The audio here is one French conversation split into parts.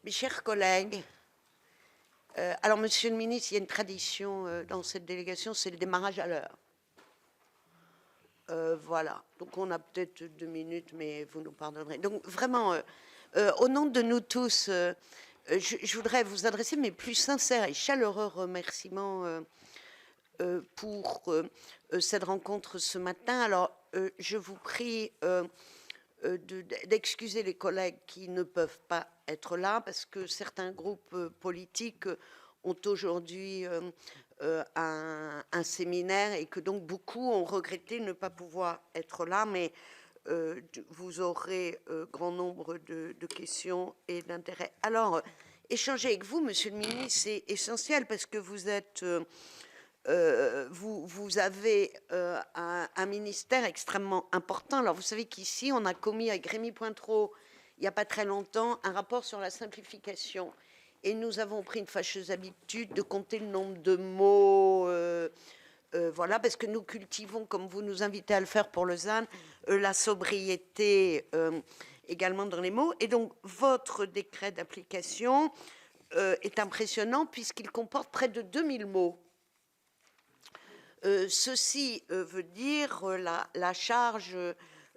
Mes chers collègues, alors Monsieur le ministre, il y a une tradition dans cette délégation, c'est le démarrage à l'heure. Voilà, donc on a peut-être 2 minutes, mais vous nous pardonnerez. Donc vraiment, au nom de nous tous, je voudrais vous adresser mes plus sincères et chaleureux remerciements pour cette rencontre ce matin. Alors, je vous prie d'excuser les collègues qui ne peuvent pas être là parce que certains groupes politiques ont aujourd'hui un séminaire et que donc beaucoup ont regretté ne pas pouvoir être là, mais vous aurez grand nombre de questions et d'intérêts. Alors, échanger avec vous, Monsieur le ministre, c'est essentiel parce que vous êtes vous avez un ministère extrêmement important. Alors, vous savez qu'ici, on a commis avec Rémy Pointreau, il n'y a pas très longtemps, un rapport sur la simplification. Et nous avons pris une fâcheuse habitude de compter le nombre de mots. Voilà, parce que nous cultivons, comme vous nous invitez à le faire pour Lausanne, la sobriété également dans les mots. Et donc, votre décret d'application est impressionnant puisqu'il comporte près de 2000 mots. Ceci veut dire la charge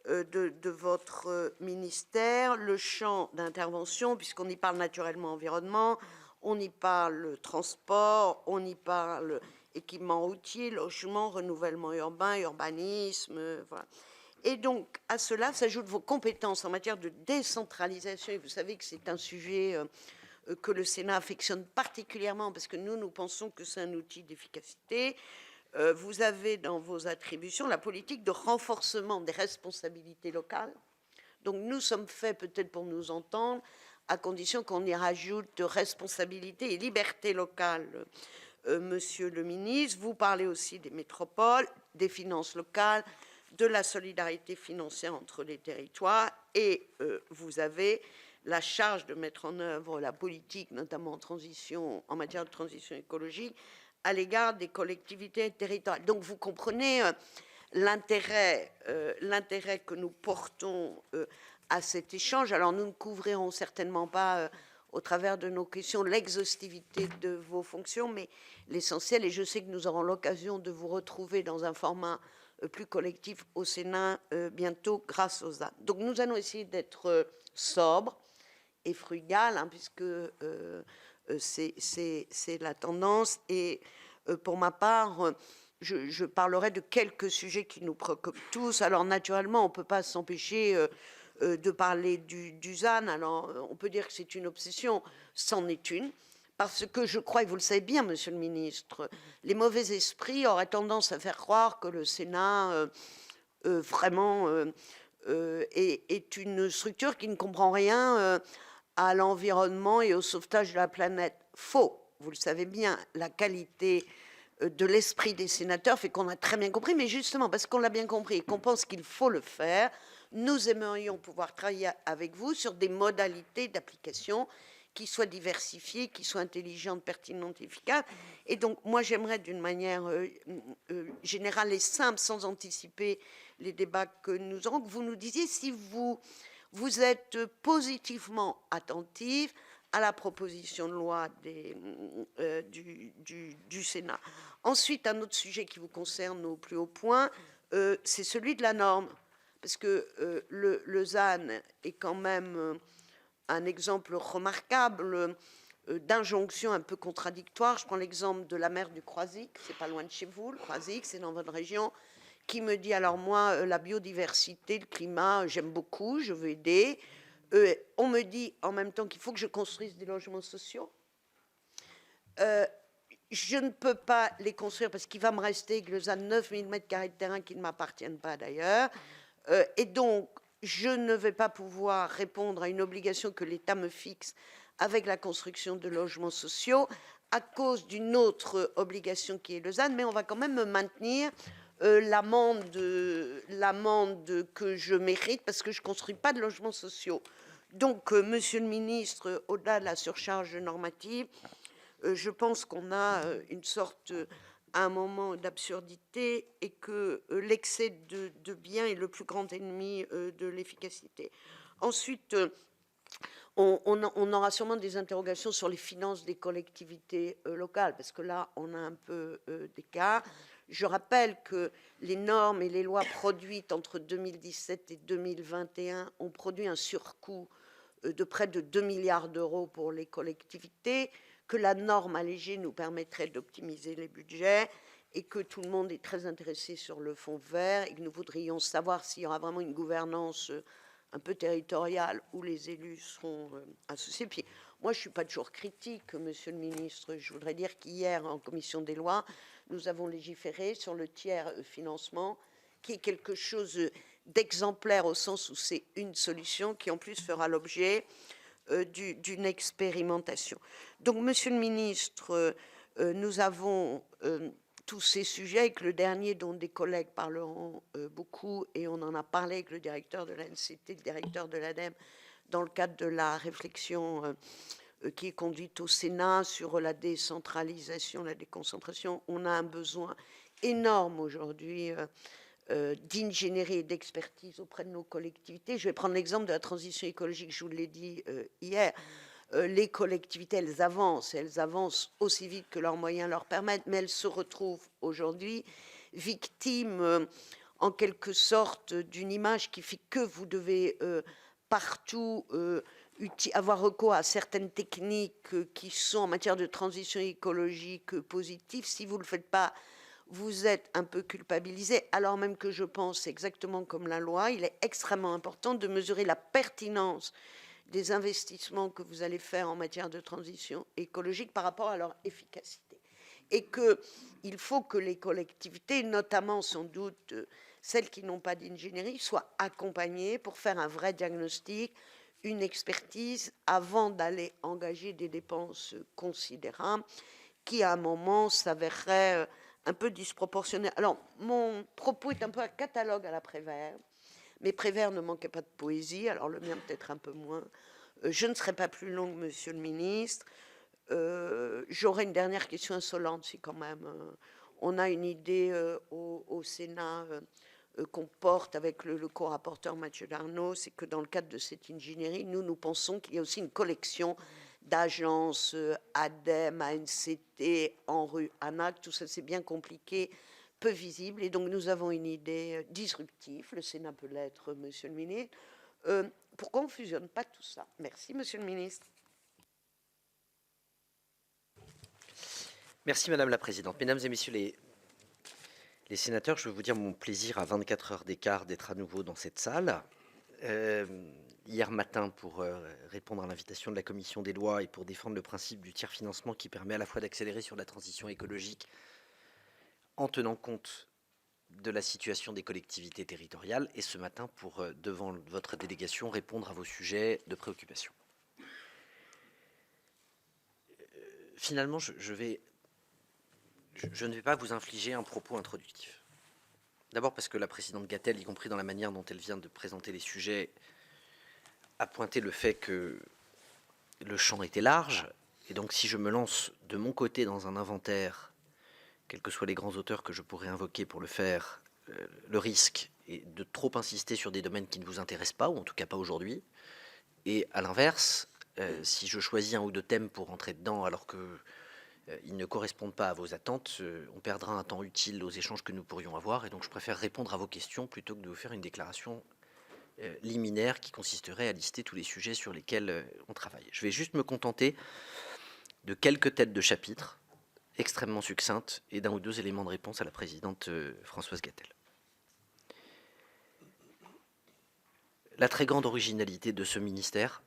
de votre ministère, le champ d'intervention, puisqu'on y parle naturellement environnement, on y parle transport, on y parle équipement routier, logement, renouvellement urbain, urbanisme, voilà. Et donc, à cela s'ajoutent vos compétences en matière de décentralisation, et vous savez que c'est un sujet que le Sénat affectionne particulièrement, parce que nous pensons que c'est un outil d'efficacité. Vous avez dans vos attributions la politique de renforcement des responsabilités locales. Donc nous sommes faits peut-être pour nous entendre, à condition qu'on y rajoute responsabilité et liberté locale. Monsieur le ministre, vous parlez aussi des métropoles, des finances locales, de la solidarité financière entre les territoires, et vous avez la charge de mettre en œuvre la politique, notamment en matière de transition écologique, à l'égard des collectivités territoriales. Donc vous comprenez l'intérêt que nous portons à cet échange. Alors nous ne couvrirons certainement pas au travers de nos questions l'exhaustivité de vos fonctions, mais l'essentiel, et je sais que nous aurons l'occasion de vous retrouver dans un format plus collectif au Sénat bientôt grâce aux ZAN. Donc nous allons essayer d'être sobres et frugal, hein, puisque c'est la tendance. Et pour ma part, je parlerai de quelques sujets qui nous préoccupent tous. Alors naturellement, on ne peut pas s'empêcher de parler du ZAN. Alors on peut dire que c'est une obsession, c'en est une. Parce que je crois, et vous le savez bien, Monsieur le Ministre, les mauvais esprits auraient tendance à faire croire que le Sénat vraiment est une structure qui ne comprend rien à l'environnement et au sauvetage de la planète. Faux. Vous le savez bien, la qualité de l'esprit des sénateurs fait qu'on a très bien compris, mais justement parce qu'on l'a bien compris et qu'on pense qu'il faut le faire, nous aimerions pouvoir travailler avec vous sur des modalités d'application qui soient diversifiées, qui soient intelligentes, pertinentes, efficaces. Et donc, moi, j'aimerais d'une manière générale et simple, sans anticiper les débats que nous aurons, que vous nous disiez si vous êtes positivement attentif à la proposition de loi du Sénat. Ensuite, un autre sujet qui vous concerne au plus haut point, c'est celui de la norme. Parce que le ZAN est quand même un exemple remarquable d'injonction un peu contradictoire. Je prends l'exemple de la maire du Croisic, c'est pas loin de chez vous, le Croisic, c'est dans votre région, qui me dit, alors moi, la biodiversité, le climat, j'aime beaucoup, je veux aider. On me dit en même temps qu'il faut que je construise des logements sociaux. Je ne peux pas les construire parce qu'il va me rester avec le ZAN 9000 m² de terrain qui ne m'appartiennent pas d'ailleurs. Et donc, je ne vais pas pouvoir répondre à une obligation que l'État me fixe avec la construction de logements sociaux à cause d'une autre obligation qui est le ZAN, mais on va quand même me maintenir l'amende que je mérite parce que je ne construis pas de logements sociaux. Donc, Monsieur le ministre, au-delà de la surcharge normative, je pense qu'on a une sorte, un moment d'absurdité et que l'excès de bien est le plus grand ennemi de l'efficacité. Ensuite, on aura sûrement des interrogations sur les finances des collectivités locales, parce que là, on a un peu d'écart. Je rappelle que les normes et les lois produites entre 2017 et 2021 ont produit un surcoût de près de 2 milliards d'euros pour les collectivités, que la norme allégée nous permettrait d'optimiser les budgets et que tout le monde est très intéressé sur le fonds vert et que nous voudrions savoir s'il y aura vraiment une gouvernance un peu territoriale où les élus seront associés. Puis moi, je ne suis pas toujours critique, monsieur le ministre. Je voudrais dire qu'hier, en commission des lois, nous avons légiféré sur le tiers financement, qui est quelque chose d'exemplaire au sens où c'est une solution qui en plus fera l'objet d'une expérimentation. Donc, monsieur le ministre, nous avons tous ces sujets, et que le dernier dont des collègues parleront beaucoup, et on en a parlé avec le directeur de l'ANCT, le directeur de l'ADEME, dans le cadre de la réflexion qui est conduite au Sénat sur la décentralisation, la déconcentration. On a un besoin énorme aujourd'hui d'ingénierie et d'expertise auprès de nos collectivités. Je vais prendre l'exemple de la transition écologique, je vous l'ai dit hier. Les collectivités, elles avancent aussi vite que leurs moyens leur permettent, mais elles se retrouvent aujourd'hui victimes, en quelque sorte, d'une image qui fait que vous devez partout avoir recours à certaines techniques qui sont en matière de transition écologique positives. Si vous ne le faites pas, vous êtes un peu culpabilisé, alors même que je pense exactement comme la loi, il est extrêmement important de mesurer la pertinence des investissements que vous allez faire en matière de transition écologique par rapport à leur efficacité. Et qu'il faut que les collectivités, notamment sans doute celles qui n'ont pas d'ingénierie, soient accompagnées pour faire un vrai diagnostic, une expertise, avant d'aller engager des dépenses considérables qui, à un moment, s'avéreraient un peu disproportionnées. Alors, mon propos est un peu un catalogue à la Prévert. Mais Prévert ne manquait pas de poésie, alors le mien peut-être un peu moins. Je ne serai pas plus longue, monsieur le ministre. J'aurais une dernière question insolente, si quand même on a une idée au Sénat qu'on porte avec le co-rapporteur Mathieu Darnaud, c'est que dans le cadre de cette ingénierie, nous pensons qu'il y a aussi une collection d'agences, ADEME, ANCT, ANRU, ANAC, tout ça c'est bien compliqué, peu visible, et donc nous avons une idée disruptive, le Sénat peut l'être, monsieur le ministre. Pourquoi on ne fusionne pas tout ça? Merci, monsieur le ministre. Merci Madame la Présidente. Mesdames et Messieurs les sénateurs, je veux vous dire mon plaisir à 24 heures d'écart d'être à nouveau dans cette salle. Hier matin, pour répondre à l'invitation de la Commission des lois et pour défendre le principe du tiers financement qui permet à la fois d'accélérer sur la transition écologique en tenant compte de la situation des collectivités territoriales, et ce matin pour, devant votre délégation, répondre à vos sujets de préoccupation. Finalement, je ne vais pas vous infliger un propos introductif. D'abord parce que la présidente Gatel, y compris dans la manière dont elle vient de présenter les sujets, a pointé le fait que le champ était large, et donc si je me lance de mon côté dans un inventaire, quels que soient les grands auteurs que je pourrais invoquer pour le faire, le risque est de trop insister sur des domaines qui ne vous intéressent pas, ou en tout cas pas aujourd'hui, et à l'inverse, si je choisis un ou deux thèmes pour entrer dedans alors que ils ne correspondent pas à vos attentes, on perdra un temps utile aux échanges que nous pourrions avoir, et donc je préfère répondre à vos questions plutôt que de vous faire une déclaration liminaire qui consisterait à lister tous les sujets sur lesquels on travaille. Je vais juste me contenter de quelques têtes de chapitre extrêmement succinctes et d'un ou deux éléments de réponse à la présidente Françoise Gatel. La très grande originalité de ce ministère,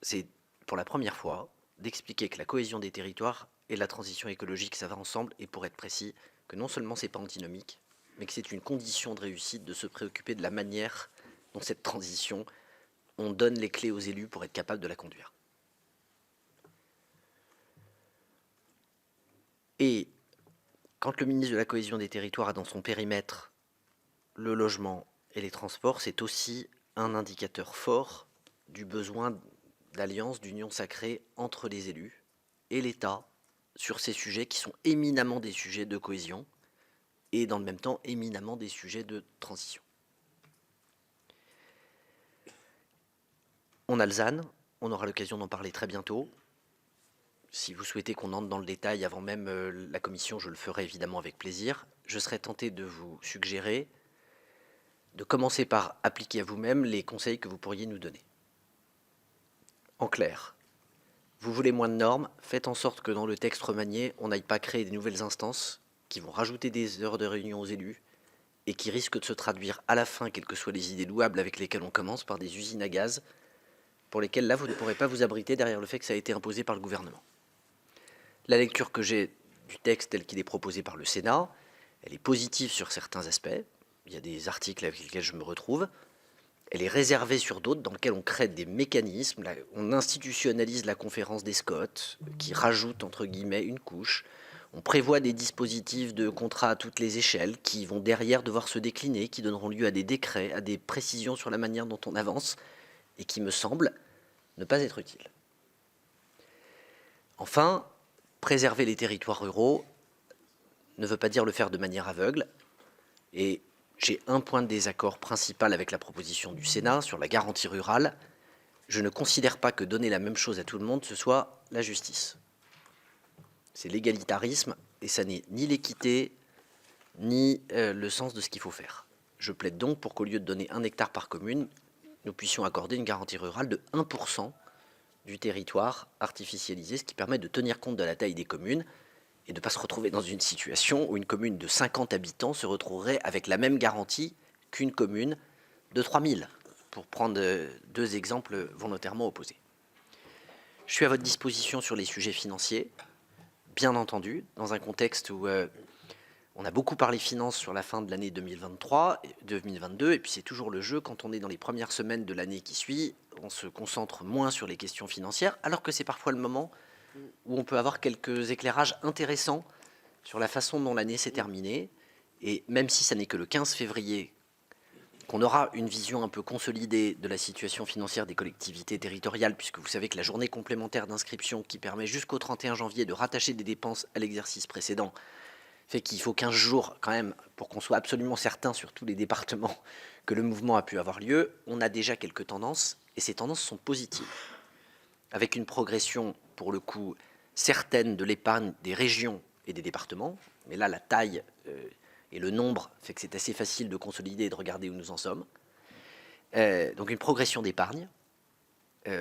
c'est pour la première fois d'expliquer que la cohésion des territoires et la transition écologique, ça va ensemble, et pour être précis, que non seulement c'est pas antinomique, mais que c'est une condition de réussite de se préoccuper de la manière dont cette transition, on donne les clés aux élus pour être capable de la conduire. Et quand le ministre de la Cohésion des Territoires a dans son périmètre le logement et les transports, c'est aussi un indicateur fort du besoin d'alliance, d'union sacrée entre les élus et l'État sur ces sujets qui sont éminemment des sujets de cohésion et dans le même temps éminemment des sujets de transition. On a le ZAN, On aura l'occasion d'en parler très bientôt. Si vous souhaitez qu'on entre dans le détail avant même la commission, je le ferai évidemment avec plaisir. Je serais tenté de vous suggérer de commencer par appliquer à vous-même les conseils que vous pourriez nous donner. En clair, vous voulez moins de normes, faites en sorte que dans le texte remanié, on n'aille pas créer des nouvelles instances qui vont rajouter des heures de réunion aux élus et qui risquent de se traduire à la fin, quelles que soient les idées louables avec lesquelles on commence, par des usines à gaz pour lesquelles là, vous ne pourrez pas vous abriter derrière le fait que ça a été imposé par le gouvernement. La lecture que j'ai du texte tel qu'il est proposé par le Sénat, elle est positive sur certains aspects. Il y a des articles avec lesquels je me retrouve. Elle est réservée sur d'autres dans lesquels on crée des mécanismes, on institutionnalise la conférence des Scots, qui rajoute entre guillemets une couche. On prévoit des dispositifs de contrat à toutes les échelles qui vont derrière devoir se décliner, qui donneront lieu à des décrets, à des précisions sur la manière dont on avance, et qui me semblent ne pas être utiles. Enfin, préserver les territoires ruraux ne veut pas dire le faire de manière aveugle, et j'ai un point de désaccord principal avec la proposition du Sénat sur la garantie rurale. Je ne considère pas que donner la même chose à tout le monde, ce soit la justice. C'est l'égalitarisme, et ça n'est ni l'équité, ni le sens de ce qu'il faut faire. Je plaide donc pour qu'au lieu de donner 1 hectare par commune, nous puissions accorder une garantie rurale de 1% du territoire artificialisé, ce qui permet de tenir compte de la taille des communes et de ne pas se retrouver dans une situation où une commune de 50 habitants se retrouverait avec la même garantie qu'une commune de 3000, pour prendre 2 exemples volontairement opposés. Je suis à votre disposition sur les sujets financiers, bien entendu, dans un contexte où on a beaucoup parlé finances sur la fin de l'année 2023, 2022, et puis c'est toujours le jeu, quand on est dans les premières semaines de l'année qui suit, on se concentre moins sur les questions financières, alors que c'est parfois le moment où on peut avoir quelques éclairages intéressants sur la façon dont l'année s'est terminée. Et même si ça n'est que le 15 février qu'on aura une vision un peu consolidée de la situation financière des collectivités territoriales, puisque vous savez que la journée complémentaire d'inscription qui permet jusqu'au 31 janvier de rattacher des dépenses à l'exercice précédent fait qu'il faut 15 jours quand même pour qu'on soit absolument certain sur tous les départements que le mouvement a pu avoir lieu. On a déjà quelques tendances, et ces tendances sont positives, avec une progression, pour le coup, certaine de l'épargne des régions et des départements. Mais là, la taille et le nombre fait que c'est assez facile de consolider et de regarder où nous en sommes. Donc une progression d'épargne,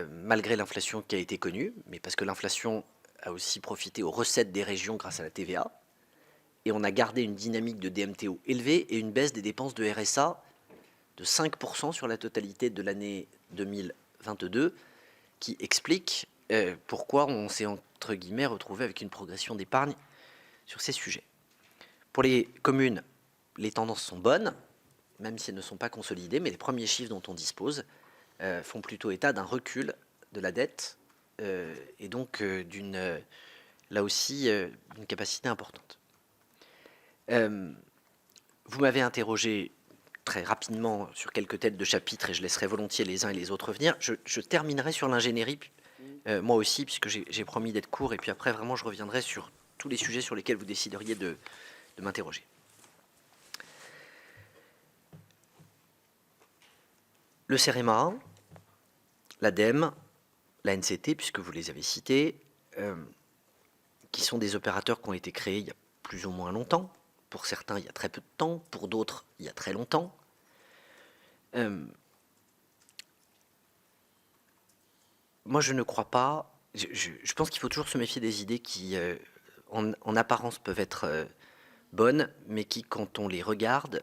malgré l'inflation qui a été connue, mais parce que l'inflation a aussi profité aux recettes des régions grâce à la TVA. Et on a gardé une dynamique de DMTO élevée et une baisse des dépenses de RSA de 5% sur la totalité de l'année 2022, qui explique pourquoi on s'est entre guillemets retrouvé avec une progression d'épargne sur ces sujets. Pour les communes, les tendances sont bonnes, même si elles ne sont pas consolidées, mais les premiers chiffres dont on dispose font plutôt état d'un recul de la dette et donc là aussi d'une capacité importante. Vous m'avez interrogé très rapidement sur quelques têtes de chapitre et je laisserai volontiers les uns et les autres venir. Je terminerai sur l'ingénierie, moi aussi, puisque j'ai promis d'être court, et puis après, vraiment, je reviendrai sur tous les sujets sur lesquels vous décideriez de m'interroger. Le CEREMA, l'ADEME, la NCT, puisque vous les avez cités, qui sont des opérateurs qui ont été créés il y a plus ou moins longtemps. Pour certains, il y a très peu de temps. Pour d'autres, il y a très longtemps. Moi, je ne crois pas... Je pense qu'il faut toujours se méfier des idées qui, en apparence, peuvent être bonnes, mais qui, quand on les regarde,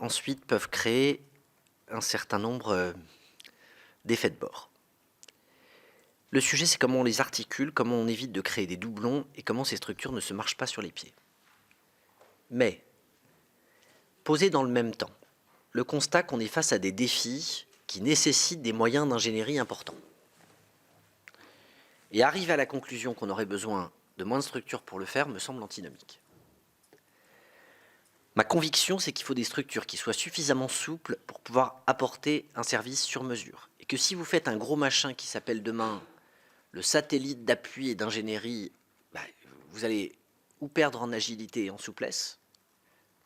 ensuite peuvent créer un certain nombre d'effets de bord. Le sujet, c'est comment on les articule, comment on évite de créer des doublons et comment ces structures ne se marchent pas sur les pieds. Mais, posé dans le même temps, le constat qu'on est face à des défis qui nécessitent des moyens d'ingénierie importants. Et arriver à la conclusion qu'on aurait besoin de moins de structures pour le faire me semble antinomique. Ma conviction, c'est qu'il faut des structures qui soient suffisamment souples pour pouvoir apporter un service sur mesure. Et que si vous faites un gros machin qui s'appelle demain le satellite d'appui et d'ingénierie, vous allez ou perdre en agilité et en souplesse,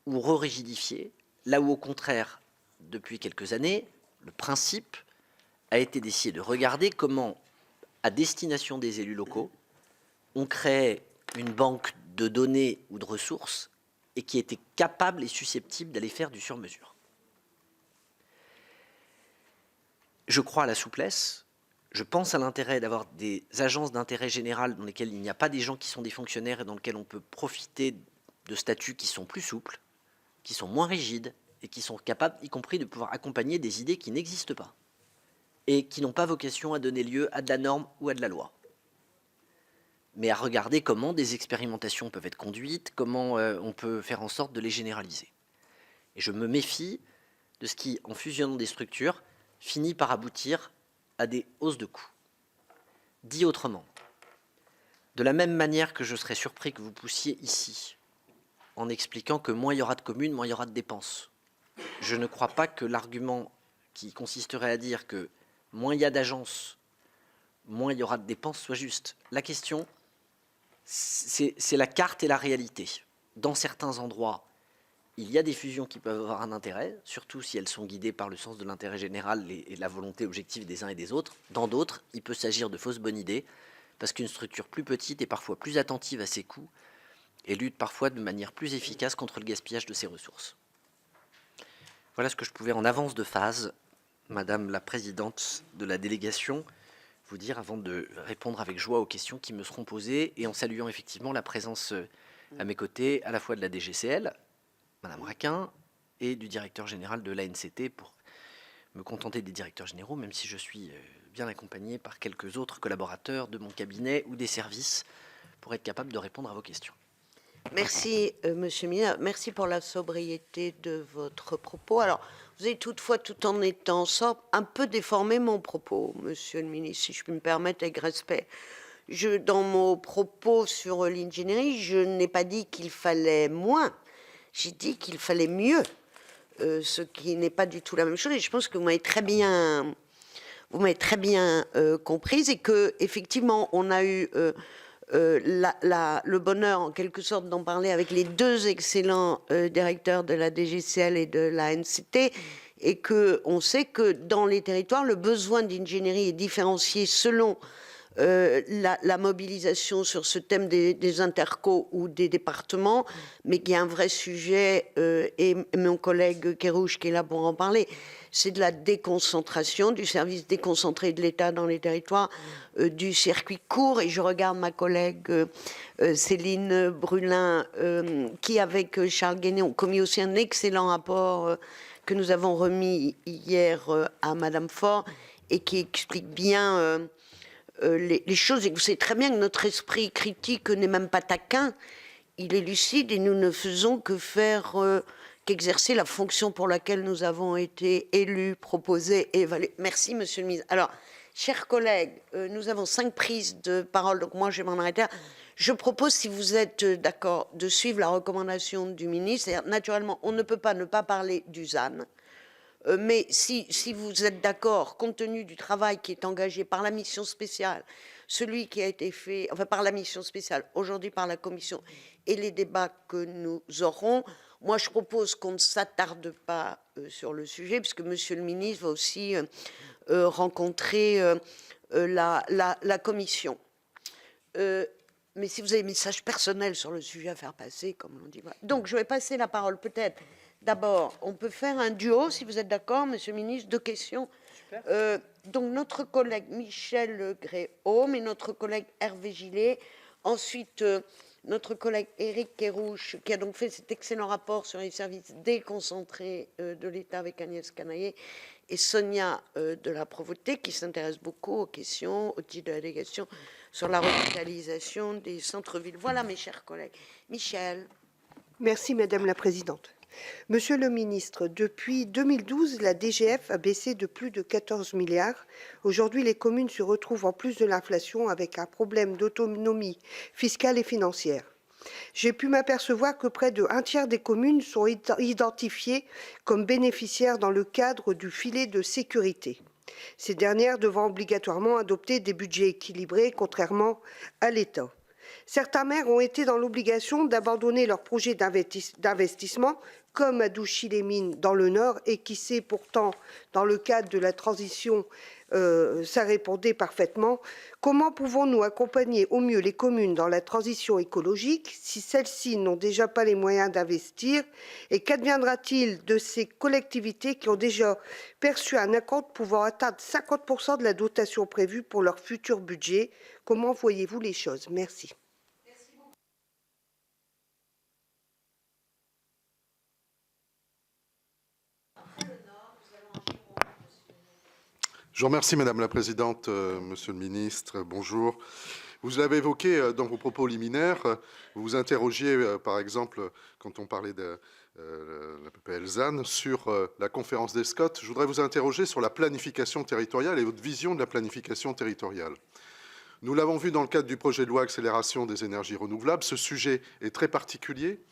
ou re-rigidifier, là où au contraire, depuis quelques années, le principe a été d'essayer de regarder comment, à destination des élus locaux, on crée une banque de données ou de ressources et qui était capable et susceptible d'aller faire du sur-mesure. Je crois à la souplesse. Je pense à l'intérêt d'avoir des agences d'intérêt général dans lesquelles il n'y a pas des gens qui sont des fonctionnaires et dans lesquelles on peut profiter de statuts qui sont plus souples, qui sont moins rigides et qui sont capables, y compris, de pouvoir accompagner des idées qui n'existent pas et qui n'ont pas vocation à donner lieu à de la norme ou à de la loi, mais à regarder comment des expérimentations peuvent être conduites, comment on peut faire en sorte de les généraliser. Et je me méfie de ce qui, en fusionnant des structures, finit par aboutir à des hausses de coûts. Dit autrement, de la même manière que je serais surpris que vous poussiez ici, en expliquant que moins il y aura de communes, moins il y aura de dépenses, je ne crois pas que l'argument qui consisterait à dire que moins il y a d'agences, moins il y aura de dépenses soit juste. La question, c'est la carte et la réalité. Dans certains endroits, il y a des fusions qui peuvent avoir un intérêt, surtout si elles sont guidées par le sens de l'intérêt général et la volonté objective des uns et des autres. Dans d'autres, il peut s'agir de fausses bonnes idées, parce qu'une structure plus petite est parfois plus attentive à ses coûts et lutte parfois de manière plus efficace contre le gaspillage de ses ressources. Voilà ce que je pouvais en avance de phase, Madame la Présidente de la délégation, vous dire avant de répondre avec joie aux questions qui me seront posées et en saluant effectivement la présence à mes côtés à la fois de la DGCL, Madame Raquin, et du directeur général de l'ANCT pour me contenter des directeurs généraux, même si je suis bien accompagné par quelques autres collaborateurs de mon cabinet ou des services pour être capable de répondre à vos questions. Merci, Monsieur le ministre. Merci pour la sobriété de votre propos. Alors, vous avez toutefois, tout en étant sobre, un peu déformé mon propos, Monsieur le ministre, si je puis me permettre, avec respect. Dans mon propos sur l'ingénierie, je n'ai pas dit qu'il fallait moins. J'ai dit qu'il fallait mieux, ce qui n'est pas du tout la même chose. Et je pense que vous m'avez très bien comprise et que effectivement, on a eu le bonheur, en quelque sorte, d'en parler avec les deux excellents directeurs de la DGCL et de la NCT, et que on sait que dans les territoires, le besoin d'ingénierie est différencié selon la mobilisation sur ce thème des intercos ou des départements, mais qu'il y a un vrai sujet, et mon collègue Kerrouche qui est là pour en parler, c'est de la déconcentration, du service déconcentré de l'État dans les territoires, du circuit court. Et je regarde ma collègue Céline Brulin, qui avec Charles Guéné ont commis aussi un excellent rapport que nous avons remis hier à Madame Faure, et qui explique bien les choses, et vous savez très bien que notre esprit critique n'est même pas taquin, il est lucide, et nous ne faisons que faire qu'exercer la fonction pour laquelle nous avons été élus, proposés et évalués. Merci, Monsieur le ministre. Alors, chers collègues, nous avons 5 prises de parole, donc moi je vais m'en arrêter là. Je propose, si vous êtes d'accord, de suivre la recommandation du ministre. Naturellement, on ne peut pas ne pas parler du ZAN. Mais si vous êtes d'accord, compte tenu du travail qui est engagé par la mission spéciale, celui qui a été fait, enfin par la mission spéciale, aujourd'hui par la commission, et les débats que nous aurons, moi je propose qu'on ne s'attarde pas sur le sujet, puisque Monsieur le ministre va aussi rencontrer la commission. Mais si vous avez un message personnel sur le sujet à faire passer, comme l'on dit, voilà. Donc je vais passer la parole peut-être. D'abord, on peut faire un duo, si vous êtes d'accord, Monsieur le ministre, 2 questions. Donc, notre collègue Michel Gréaume et notre collègue Hervé Gillet. Ensuite, notre collègue Éric Kerrouche, qui a donc fait cet excellent rapport sur les services déconcentrés de l'État avec Agnès Canayer, et Sonia de la Provôté, qui s'intéresse beaucoup aux questions, au titre de la délégation, sur la revitalisation des centres-villes. Voilà, mes chers collègues. Michel. Merci, Madame la Présidente. Monsieur le ministre, depuis 2012, la DGF a baissé de plus de 14 milliards. Aujourd'hui, les communes se retrouvent en plus de l'inflation avec un problème d'autonomie fiscale et financière. J'ai pu m'apercevoir que près de 1/3 des communes sont identifiées comme bénéficiaires dans le cadre du filet de sécurité. Ces dernières devant obligatoirement adopter des budgets équilibrés, contrairement à l'État. Certains maires ont été dans l'obligation d'abandonner leurs projets d'investissement, comme à Douchy-les-Mines dans le Nord, et qui sait pourtant, dans le cadre de la transition, ça répondait parfaitement. Comment pouvons-nous accompagner au mieux les communes dans la transition écologique si celles-ci n'ont déjà pas les moyens d'investir? Et qu'adviendra-t-il de ces collectivités qui ont déjà perçu un acompte pouvant atteindre 50% de la dotation prévue pour leur futur budget? Comment voyez-vous les choses? Merci. Je vous remercie, Madame la Présidente, Monsieur le Ministre, bonjour. Vous l'avez évoqué dans vos propos liminaires, vous vous interrogiez, par exemple, quand on parlait de la PPL ZAN, sur la conférence des Scott. Je voudrais vous interroger sur la planification territoriale et votre vision de la planification territoriale. Nous l'avons vu dans le cadre du projet de loi accélération des énergies renouvelables, ce sujet est très particulier.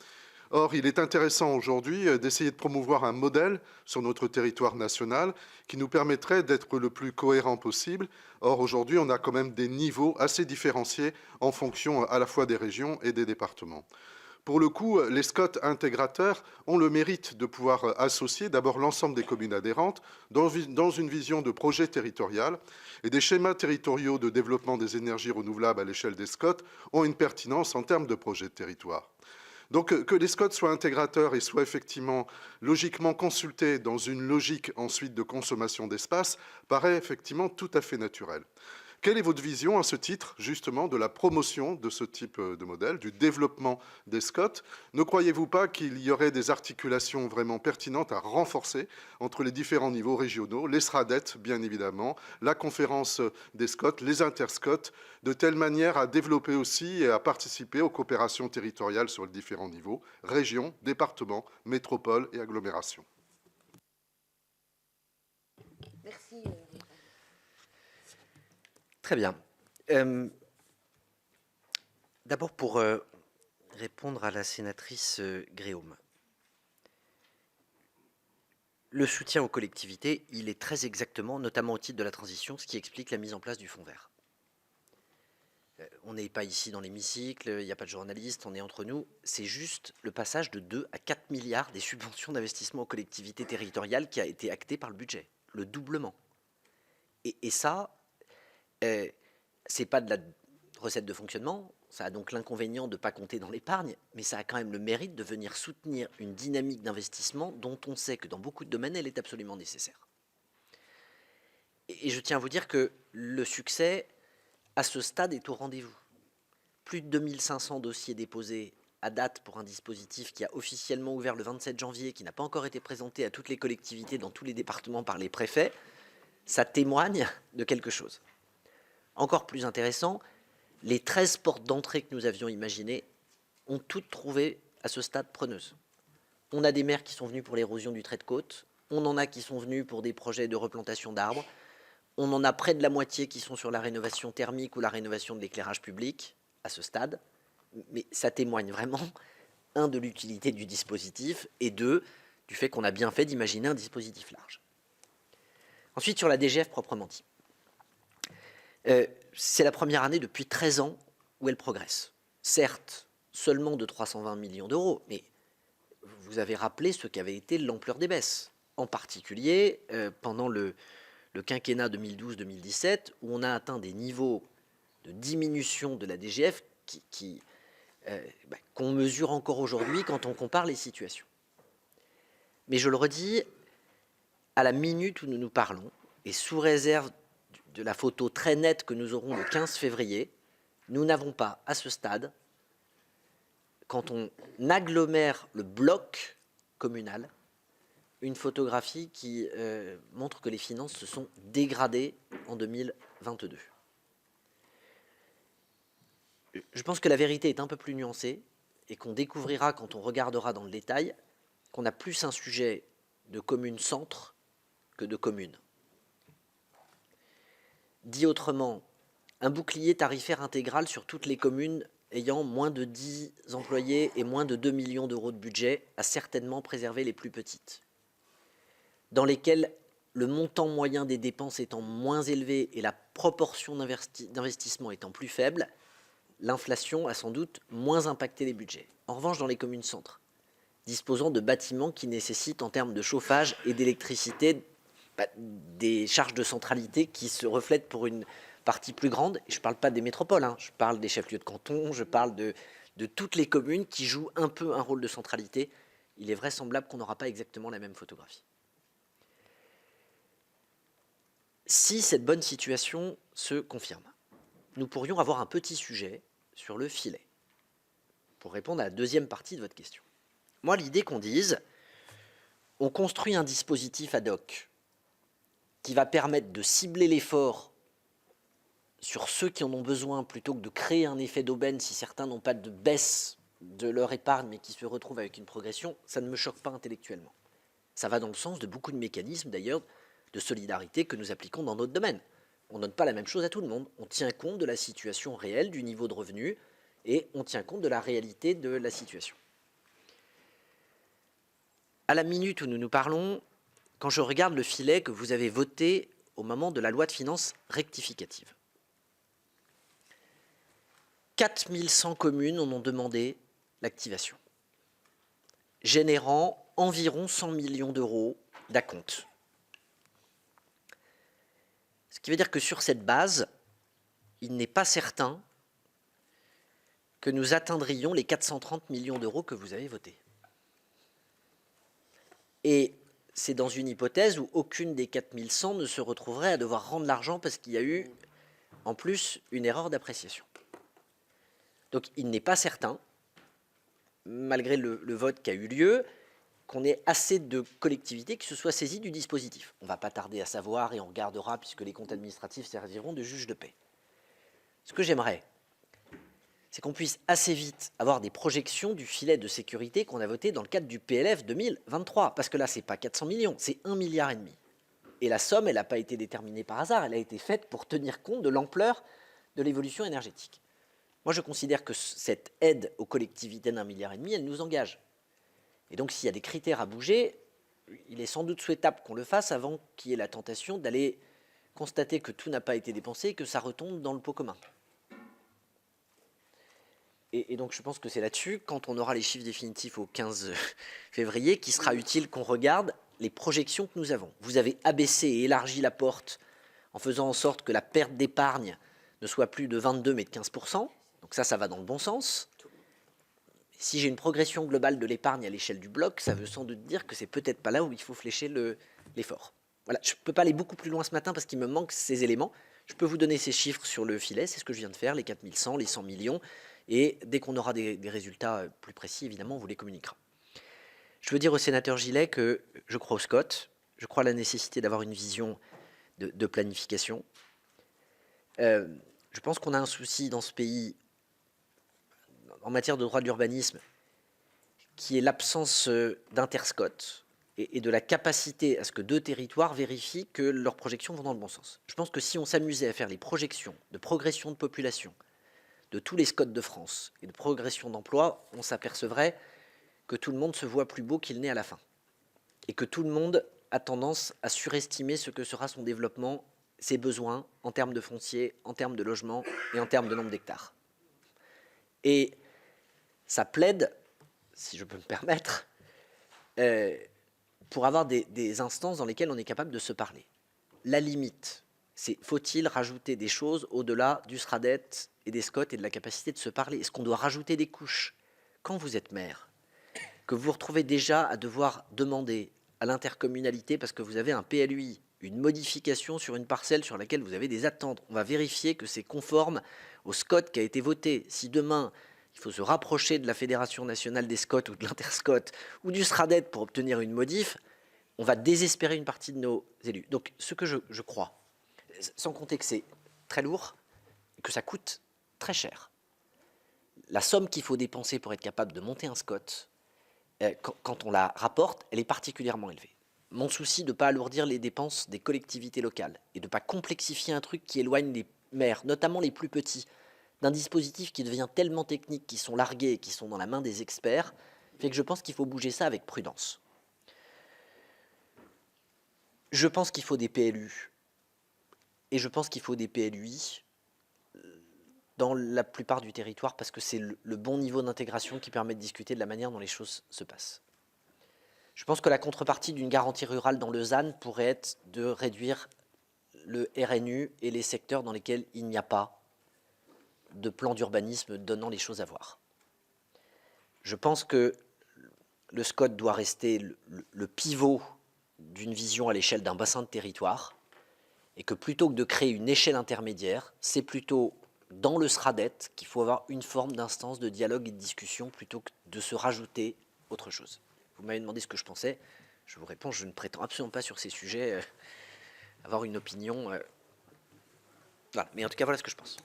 Or, il est intéressant aujourd'hui d'essayer de promouvoir un modèle sur notre territoire national qui nous permettrait d'être le plus cohérent possible. Or, aujourd'hui, on a quand même des niveaux assez différenciés en fonction à la fois des régions et des départements. Pour le coup, les SCOT intégrateurs ont le mérite de pouvoir associer d'abord l'ensemble des communes adhérentes dans une vision de projet territorial, et des schémas territoriaux de développement des énergies renouvelables à l'échelle des SCOT ont une pertinence en termes de projet de territoire. Donc que les SCOT soient intégrateurs et soient effectivement logiquement consultés dans une logique ensuite de consommation d'espace paraît effectivement tout à fait naturel. Quelle est votre vision à ce titre, justement, de la promotion de ce type de modèle, du développement des SCOT? Ne croyez-vous pas qu'il y aurait des articulations vraiment pertinentes à renforcer entre les différents niveaux régionaux, les SRADET, bien évidemment, la conférence des SCOT, les interscots, de telle manière à développer aussi et à participer aux coopérations territoriales sur les différents niveaux, régions, départements, métropoles et agglomérations? Merci. Très bien. D'abord, pour répondre à la sénatrice Gréaume. Le soutien aux collectivités, il est très exactement, notamment au titre de la transition, ce qui explique la mise en place du fonds vert. On n'est pas ici dans l'hémicycle, il n'y a pas de journalistes, on est entre nous. C'est juste le passage de 2 à 4 milliards des subventions d'investissement aux collectivités territoriales qui a été acté par le budget. Le doublement. Et ça, c'est pas de la recette de fonctionnement, ça a donc l'inconvénient de ne pas compter dans l'épargne, mais ça a quand même le mérite de venir soutenir une dynamique d'investissement dont on sait que dans beaucoup de domaines, elle est absolument nécessaire. Et je tiens à vous dire que le succès, à ce stade, est au rendez-vous. Plus de 2500 dossiers déposés à date pour un dispositif qui a officiellement ouvert le 27 janvier, qui n'a pas encore été présenté à toutes les collectivités dans tous les départements par les préfets, ça témoigne de quelque chose. Encore plus intéressant, les 13 portes d'entrée que nous avions imaginées ont toutes trouvé à ce stade preneuse. On a des maires qui sont venus pour l'érosion du trait de côte, on en a qui sont venus pour des projets de replantation d'arbres, on en a près de la moitié qui sont sur la rénovation thermique ou la rénovation de l'éclairage public à ce stade, mais ça témoigne vraiment, un, de l'utilité du dispositif, et deux, du fait qu'on a bien fait d'imaginer un dispositif large. Ensuite, sur la DGF proprement dit. C'est la première année depuis 13 ans où elle progresse. Certes, seulement de 320 millions d'euros, mais vous avez rappelé ce qu'avait été l'ampleur des baisses. En particulier, pendant le quinquennat 2012-2017, où on a atteint des niveaux de diminution de la DGF qu'on mesure encore aujourd'hui quand on compare les situations. Mais je le redis, à la minute où nous nous parlons, et sous réserve de la photo très nette que nous aurons le 15 février, nous n'avons pas, à ce stade, quand on agglomère le bloc communal, une photographie qui montre que les finances se sont dégradées en 2022. Je pense que la vérité est un peu plus nuancée et qu'on découvrira quand on regardera dans le détail qu'on a plus un sujet de commune-centre que de commune. Dit autrement, un bouclier tarifaire intégral sur toutes les communes ayant moins de 10 employés et moins de 2 millions d'euros de budget a certainement préservé les plus petites, dans lesquelles le montant moyen des dépenses étant moins élevé et la proportion d'investissement étant plus faible, l'inflation a sans doute moins impacté les budgets. En revanche, dans les communes centres, disposant de bâtiments qui nécessitent en termes de chauffage et d'électricité des charges de centralité qui se reflètent pour une partie plus grande. Et je ne parle pas des métropoles, hein, je parle des chefs-lieux de canton, je parle de toutes les communes qui jouent un peu un rôle de centralité. Il est vraisemblable qu'on n'aura pas exactement la même photographie. Si cette bonne situation se confirme, nous pourrions avoir un petit sujet sur le filet, pour répondre à la deuxième partie de votre question. Moi, l'idée qu'on dise, on construit un dispositif ad hoc qui va permettre de cibler l'effort sur ceux qui en ont besoin, plutôt que de créer un effet d'aubaine si certains n'ont pas de baisse de leur épargne, mais qui se retrouvent avec une progression, ça ne me choque pas intellectuellement. Ça va dans le sens de beaucoup de mécanismes, d'ailleurs, de solidarité que nous appliquons dans notre domaine. On ne donne pas la même chose à tout le monde. On tient compte de la situation réelle, du niveau de revenu, et on tient compte de la réalité de la situation. À la minute où nous nous parlons, quand je regarde le filet que vous avez voté au moment de la loi de finances rectificative, 4100 communes en ont demandé l'activation, générant environ 100 millions d'euros d'acompte. Ce qui veut dire que sur cette base, il n'est pas certain que nous atteindrions les 430 millions d'euros que vous avez votés. Et c'est dans une hypothèse où aucune des 4100 ne se retrouverait à devoir rendre l'argent parce qu'il y a eu, en plus, une erreur d'appréciation. Donc il n'est pas certain, malgré le vote qui a eu lieu, qu'on ait assez de collectivités qui se soient saisies du dispositif. On ne va pas tarder à savoir et on regardera puisque les comptes administratifs serviront de juge de paix. Ce que j'aimerais, c'est qu'on puisse assez vite avoir des projections du filet de sécurité qu'on a voté dans le cadre du PLF 2023. Parce que là, ce n'est pas 400 millions, c'est 1,5 milliard. Et la somme, elle n'a pas été déterminée par hasard, elle a été faite pour tenir compte de l'ampleur de l'évolution énergétique. Moi, je considère que cette aide aux collectivités d'1,5 milliard, elle nous engage. Et donc, s'il y a des critères à bouger, il est sans doute souhaitable qu'on le fasse avant qu'il y ait la tentation d'aller constater que tout n'a pas été dépensé et que ça retombe dans le pot commun. Et donc, je pense que c'est là-dessus, quand on aura les chiffres définitifs au 15 février, qu'il sera utile qu'on regarde les projections que nous avons. Vous avez abaissé et élargi la porte en faisant en sorte que la perte d'épargne ne soit plus de 22 mais de 15%. Donc ça va dans le bon sens. Si j'ai une progression globale de l'épargne à l'échelle du bloc, ça veut sans doute dire que c'est peut-être pas là où il faut flécher l'effort. Voilà, je ne peux pas aller beaucoup plus loin ce matin parce qu'il me manque ces éléments. Je peux vous donner ces chiffres sur le filet, c'est ce que je viens de faire, les 4100, les 100 millions. Et dès qu'on aura des résultats plus précis, évidemment, on vous les communiquera. Je veux dire au sénateur Gillet que je crois au SCOT, je crois à la nécessité d'avoir une vision de planification. Je pense qu'on a un souci dans ce pays en matière de droit de l'urbanisme qui est l'absence d'interscot et de la capacité à ce que deux territoires vérifient que leurs projections vont dans le bon sens. Je pense que si on s'amusait à faire les projections de progression de population de tous les SCOT de France et de progression d'emploi, on s'apercevrait que tout le monde se voit plus beau qu'il n'est à la fin. Et que tout le monde a tendance à surestimer ce que sera son développement, ses besoins en termes de foncier, en termes de logement et en termes de nombre d'hectares. Et ça plaide, si je peux me permettre, pour avoir des instances dans lesquelles on est capable de se parler. La limite, c'est faut-il rajouter des choses au-delà du SRADET et des SCOT et de la capacité de se parler? Est-ce qu'on doit rajouter des couches? Quand vous êtes maire, que vous vous retrouvez déjà à devoir demander à l'intercommunalité, parce que vous avez un PLUI, une modification sur une parcelle sur laquelle vous avez des attentes, on va vérifier que c'est conforme au SCOT qui a été voté. Si demain, il faut se rapprocher de la Fédération nationale des SCOT ou de l'Interscot ou du SRADET pour obtenir une modif, on va désespérer une partie de nos élus. Donc, ce que je crois, sans compter que c'est très lourd et que ça coûte très cher, la somme qu'il faut dépenser pour être capable de monter un SCOT, quand on la rapporte, elle est particulièrement élevée. Mon souci de ne pas alourdir les dépenses des collectivités locales et de ne pas complexifier un truc qui éloigne les maires, notamment les plus petits, d'un dispositif qui devient tellement technique, qui sont largués et qui sont dans la main des experts, fait que je pense qu'il faut bouger ça avec prudence. Je pense qu'il faut des PLU et je pense qu'il faut des PLUI dans la plupart du territoire parce que c'est le bon niveau d'intégration qui permet de discuter de la manière dont les choses se passent. Je pense que la contrepartie d'une garantie rurale dans le ZAN pourrait être de réduire le RNU et les secteurs dans lesquels il n'y a pas de plan d'urbanisme donnant les choses à voir. Je pense que le SCOT doit rester le pivot d'une vision à l'échelle d'un bassin de territoire et que plutôt que de créer une échelle intermédiaire, c'est plutôt dans le SRADET qu'il faut avoir une forme d'instance de dialogue et de discussion plutôt que de se rajouter autre chose. Vous m'avez demandé ce que je pensais. Je vous réponds, je ne prétends absolument pas sur ces sujets avoir une opinion. Voilà. Mais en tout cas, voilà ce que je pense.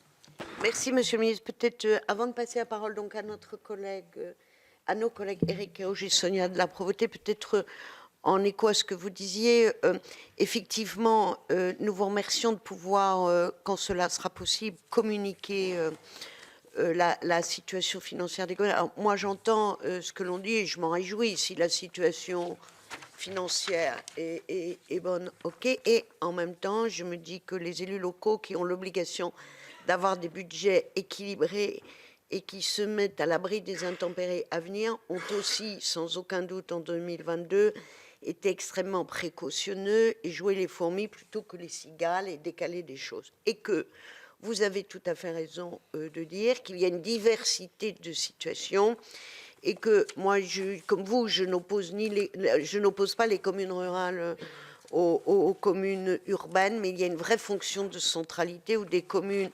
Merci, Monsieur le Ministre. Peut-être, avant de passer la parole donc à notre collègue, à nos collègues Éric Kerrouche et Sonia de la Provôté, peut-être en écho à ce que vous disiez, effectivement, nous vous remercions de pouvoir, quand cela sera possible, communiquer la situation financière des communes. Alors, moi, j'entends ce que l'on dit et je m'en réjouis. Si la situation financière est bonne, ok. Et en même temps, je me dis que les élus locaux qui ont l'obligation d'avoir des budgets équilibrés et qui se mettent à l'abri des intempéries à venir ont aussi, sans aucun doute, en 2022, été extrêmement précautionneux et joué les fourmis plutôt que les cigales et décaler des choses. Et que vous avez tout à fait raison de dire qu'il y a une diversité de situations et que moi, comme vous, je n'oppose pas les communes rurales aux communes urbaines, mais il y a une vraie fonction de centralité où des communes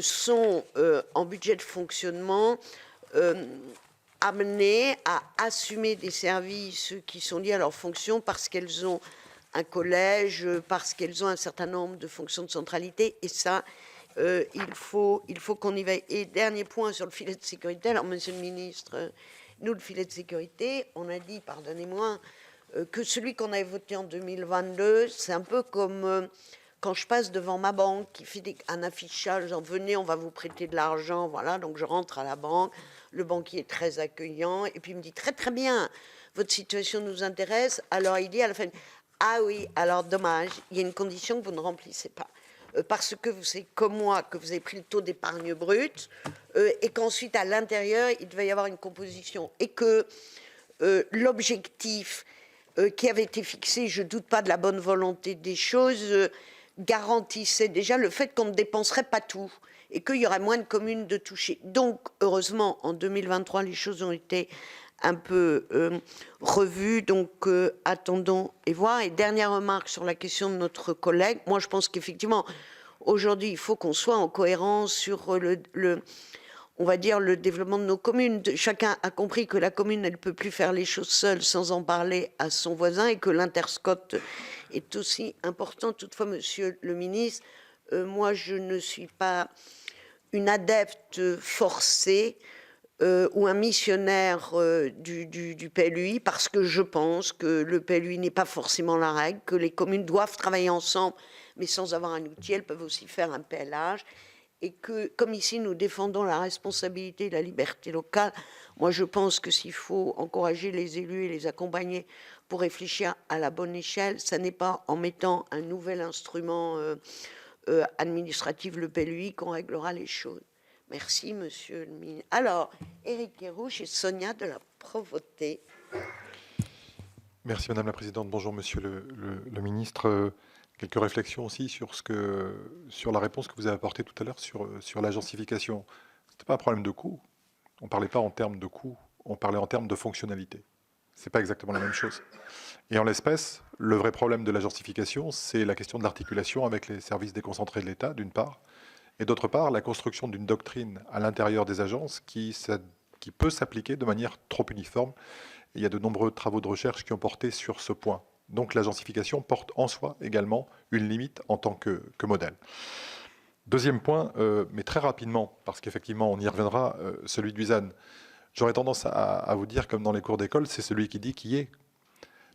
sont en budget de fonctionnement amenées à assumer des services qui sont liés à leur fonction parce qu'elles ont un collège, parce qu'elles ont un certain nombre de fonctions de centralité, et ça, il faut qu'on y veille. Et dernier point sur le filet de sécurité. Alors, Monsieur le Ministre, nous, le filet de sécurité, on a dit, pardonnez-moi, que celui qu'on avait voté en 2022, c'est un peu comme quand je passe devant ma banque qui fait un affichage, genre venez, on va vous prêter de l'argent, voilà, donc je rentre à la banque, le banquier est très accueillant, et puis il me dit très très bien, votre situation nous intéresse, alors il dit à la fin, ah oui, alors dommage, il y a une condition que vous ne remplissez pas. Parce que vous savez comme moi que vous avez pris le taux d'épargne brute et qu'ensuite à l'intérieur il devait y avoir une composition et que l'objectif qui avait été fixé, je ne doute pas de la bonne volonté des choses, garantissait déjà le fait qu'on ne dépenserait pas tout et qu'il y aurait moins de communes de toucher. Donc heureusement en 2023 les choses ont été un peu revues, donc attendons et voir. Et dernière remarque sur la question de notre collègue, moi je pense qu'effectivement aujourd'hui il faut qu'on soit en cohérence sur on va dire le développement de nos communes. Chacun a compris que la commune elle peut plus faire les choses seule sans en parler à son voisin et que l'interscot est aussi important. Toutefois, Monsieur le Ministre, moi je ne suis pas une adepte forcée ou un missionnaire du PLUI, parce que je pense que le PLUI n'est pas forcément la règle, que les communes doivent travailler ensemble, mais sans avoir un outil, elles peuvent aussi faire un PLH, et que, comme ici, nous défendons la responsabilité et la liberté locale, moi je pense que s'il faut encourager les élus et les accompagner pour réfléchir à la bonne échelle, ça n'est pas en mettant un nouvel instrument administratif, le PLUI, qu'on réglera les choses. Merci, Monsieur le Ministre. Alors, Éric Kerrouche et Sonia de la Provôté. Merci, Madame la Présidente. Bonjour, Monsieur le Ministre. Quelques réflexions aussi sur la réponse que vous avez apportée tout à l'heure sur l'agencification. Ce n'était pas un problème de coût. On ne parlait pas en termes de coût, on parlait en termes de fonctionnalité. Ce n'est pas exactement la même chose. Et en l'espèce, le vrai problème de l'agencification, c'est la question de l'articulation avec les services déconcentrés de l'État, d'une part, et d'autre part, la construction d'une doctrine à l'intérieur des agences qui peut s'appliquer de manière trop uniforme. Et il y a de nombreux travaux de recherche qui ont porté sur ce point. Donc l'agencification porte en soi également une limite en tant que modèle. Deuxième point, mais très rapidement, parce qu'effectivement on y reviendra, celui du ZAN. J'aurais tendance à vous dire, comme dans les cours d'école, c'est celui qui dit qui est.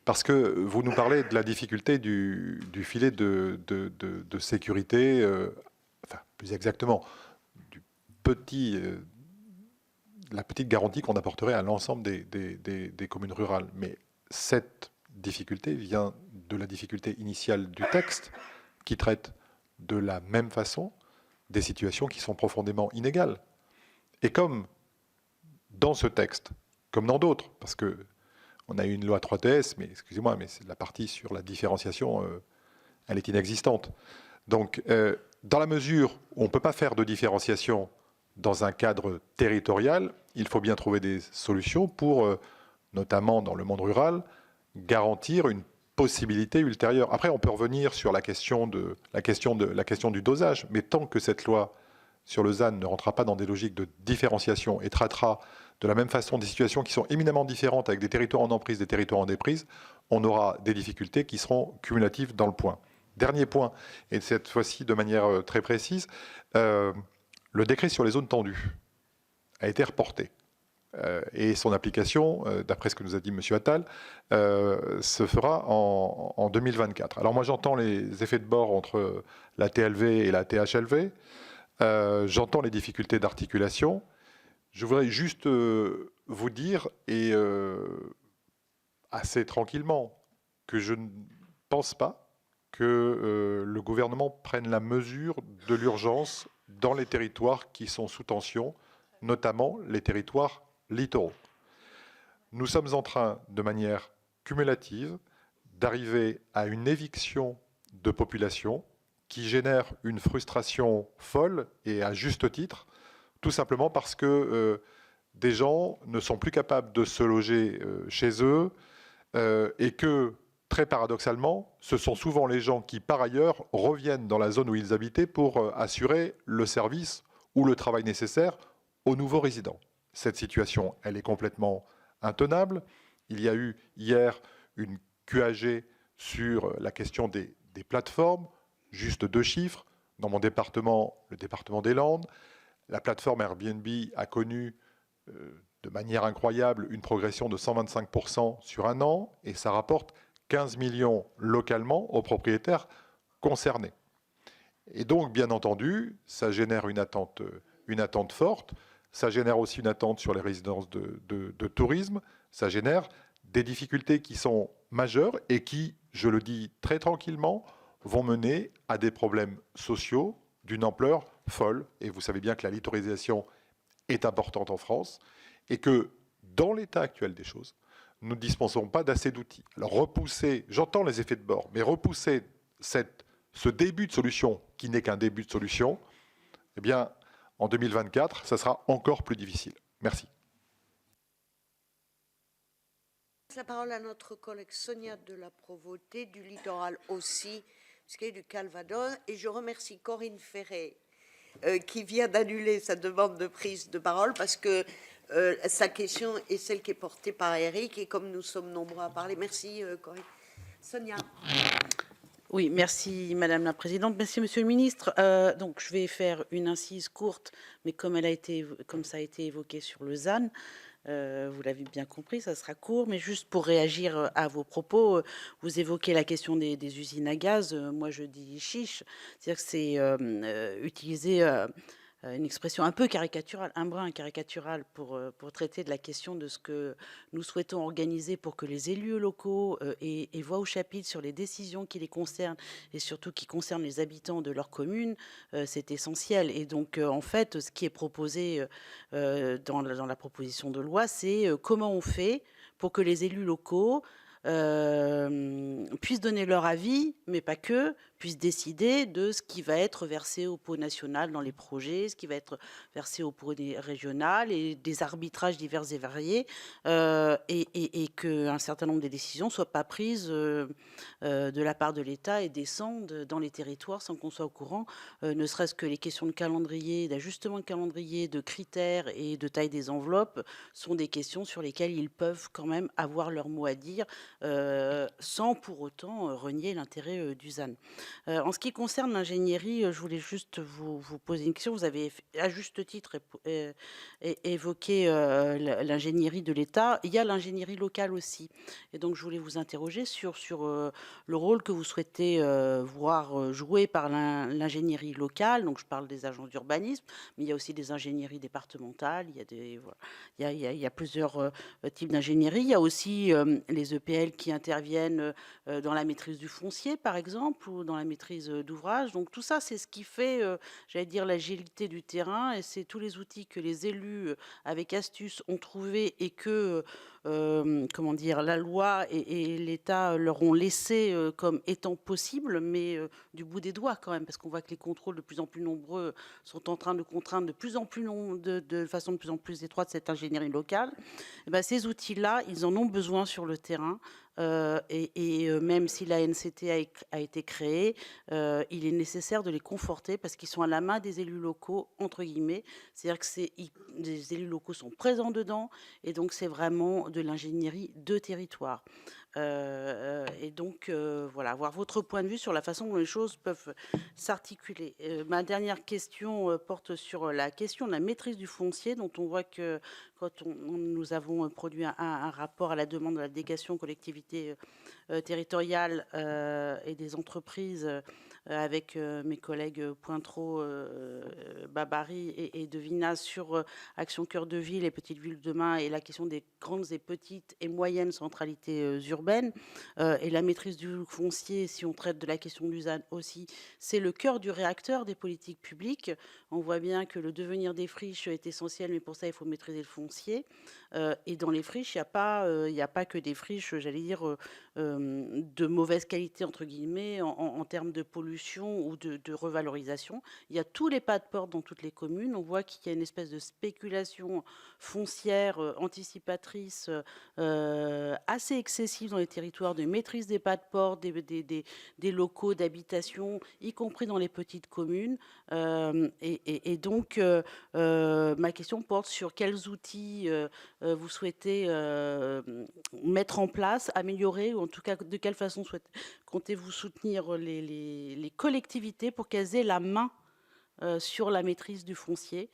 Parce que vous nous parlez de la difficulté du filet de sécurité, enfin plus exactement, la petite garantie qu'on apporterait à l'ensemble des communes rurales. Mais cette difficulté vient de la difficulté initiale du texte qui traite de la même façon des situations qui sont profondément inégales. Et comme dans ce texte, comme dans d'autres, parce que On a eu une loi 3TS, mais excusez-moi, mais c'est la partie sur la différenciation, elle est inexistante. Donc, dans la mesure où on ne peut pas faire de différenciation dans un cadre territorial, il faut bien trouver des solutions pour, notamment dans le monde rural, garantir une possibilité ultérieure. Après, on peut revenir sur la question du dosage, mais tant que cette loi sur le ZAN ne rentrera pas dans des logiques de différenciation et traitera de la même façon des situations qui sont éminemment différentes avec des territoires en emprise, des territoires en déprise, on aura des difficultés qui seront cumulatives dans le point. Dernier point, et cette fois-ci de manière très précise, le décret sur les zones tendues a été reporté. Et son application, d'après ce que nous a dit M. Attal, se fera en 2024. Alors moi j'entends les effets de bord entre la TLV et la THLV, j'entends les difficultés d'articulation. Je voudrais juste vous dire, et assez tranquillement, que je ne pense pas que le gouvernement prenne la mesure de l'urgence dans les territoires qui sont sous tension, notamment les territoires littoraux. Nous sommes en train, de manière cumulative, d'arriver à une éviction de population qui génère une frustration folle, et à juste titre, tout simplement parce que des gens ne sont plus capables de se loger chez eux, et que, très paradoxalement, ce sont souvent les gens qui, par ailleurs, reviennent dans la zone où ils habitaient pour assurer le service ou le travail nécessaire aux nouveaux résidents. Cette situation, elle est complètement intenable. Il y a eu hier une QAG sur la question des plateformes. Juste 2 chiffres. Dans mon département, le département des Landes, la plateforme Airbnb a connu de manière incroyable une progression de 125% sur un an, et ça rapporte 15 millions localement aux propriétaires concernés. Et donc, bien entendu, ça génère une attente forte, ça génère aussi une attente sur les résidences de tourisme, ça génère des difficultés qui sont majeures et qui, je le dis très tranquillement, vont mener à des problèmes sociaux d'une ampleur folle. Et vous savez bien que la littoralisation est importante en France et que, dans l'état actuel des choses, nous ne disposons pas d'assez d'outils. Alors repousser, j'entends les effets de bord, mais repousser ce début de solution, qui n'est qu'un début de solution, eh bien, en 2024, ça sera encore plus difficile. Merci. La parole à notre collègue Sonia de la Provoté, du littoral aussi, ce qui est du Calvados, et je remercie Corinne Ferré qui vient d'annuler sa demande de prise de parole parce que sa question est celle qui est portée par Eric, et comme nous sommes nombreux à parler, merci Corinne. Sonia. Oui, merci Madame la Présidente, merci Monsieur le Ministre. Donc je vais faire une incise courte, mais comme ça a été évoqué sur le ZAN, vous l'avez bien compris, ça sera court, mais juste pour réagir à vos propos, vous évoquez la question des usines à gaz. Moi, je dis chiche, c'est-à-dire que c'est utiliser une expression un peu caricaturale, un brin caricatural pour traiter de la question de ce que nous souhaitons organiser pour que les élus locaux aient voix au chapitre sur les décisions qui les concernent et surtout qui concernent les habitants de leur commune. C'est essentiel. Et donc, en fait, ce qui est proposé dans la proposition de loi, c'est comment on fait pour que les élus locaux puissent donner leur avis, mais pas que, puissent décider de ce qui va être versé au pot national dans les projets, ce qui va être versé au pot régional, et des arbitrages divers et variés, et qu'un certain nombre des décisions ne soient pas prises de la part de l'État et descendent dans les territoires sans qu'on soit au courant, ne serait-ce que les questions de calendrier, d'ajustement de calendrier, de critères et de taille des enveloppes sont des questions sur lesquelles ils peuvent quand même avoir leur mot à dire, sans pour autant renier l'intérêt du ZAN. En ce qui concerne l'ingénierie, je voulais juste vous poser une question. Vous avez à juste titre évoqué l'ingénierie de l'État. Il y a l'ingénierie locale aussi. Et donc je voulais vous interroger sur le rôle que vous souhaitez voir joué par l'ingénierie locale. Donc je parle des agences d'urbanisme, mais il y a aussi des ingénieries départementales. Il y a plusieurs types d'ingénierie. Il y a aussi les EPL qui interviennent dans la maîtrise du foncier, par exemple, ou dans la maîtrise d'ouvrage. Donc tout ça, c'est ce qui fait, j'allais dire, l'agilité du terrain, et c'est tous les outils que les élus, avec astuce, ont trouvés et que comment dire, la loi et l'État leur ont laissé comme étant possible, mais du bout des doigts quand même, parce qu'on voit que les contrôles de plus en plus nombreux sont en train de contraindre de plus en plus de façon de plus en plus étroite cette ingénierie locale. Eh ben, ces outils-là, ils en ont besoin sur le terrain. Même si la NCT a été créée, il est nécessaire de les conforter parce qu'ils sont à la main des élus locaux, entre guillemets. C'est-à-dire que les élus locaux sont présents dedans et donc c'est vraiment de l'ingénierie de territoire. Voilà, avoir votre point de vue sur la façon dont les choses peuvent s'articuler. Ma dernière question porte sur la question de la maîtrise du foncier, dont on voit que quand nous avons produit un rapport à la demande de la délégation collectivité territoriale et des entreprises avec mes collègues Pointreau, Babary et Devina sur Action Cœur de Ville et Petites Villes de demain et la question des grandes et petites et moyennes centralités urbaines et la maîtrise du foncier, si on traite de la question du ZAN aussi, c'est le cœur du réacteur des politiques publiques. On voit bien que le devenir des friches est essentiel, mais pour ça, il faut maîtriser le foncier. Et dans les friches, il n'y a pas que des friches, j'allais dire, de mauvaise qualité, entre guillemets, en termes de pollution ou de revalorisation. Il y a tous les pas de porte dans toutes les communes. On voit qu'il y a une espèce de spéculation foncière anticipatrice assez excessive dans les territoires, de maîtrise des pas de porte, des locaux d'habitation, y compris dans les petites communes. Donc, ma question porte sur quels outils vous souhaitez mettre en place, améliorer, ou en tout cas de quelle façon comptez-vous soutenir les collectivités pour qu'elles aient la main sur la maîtrise du foncier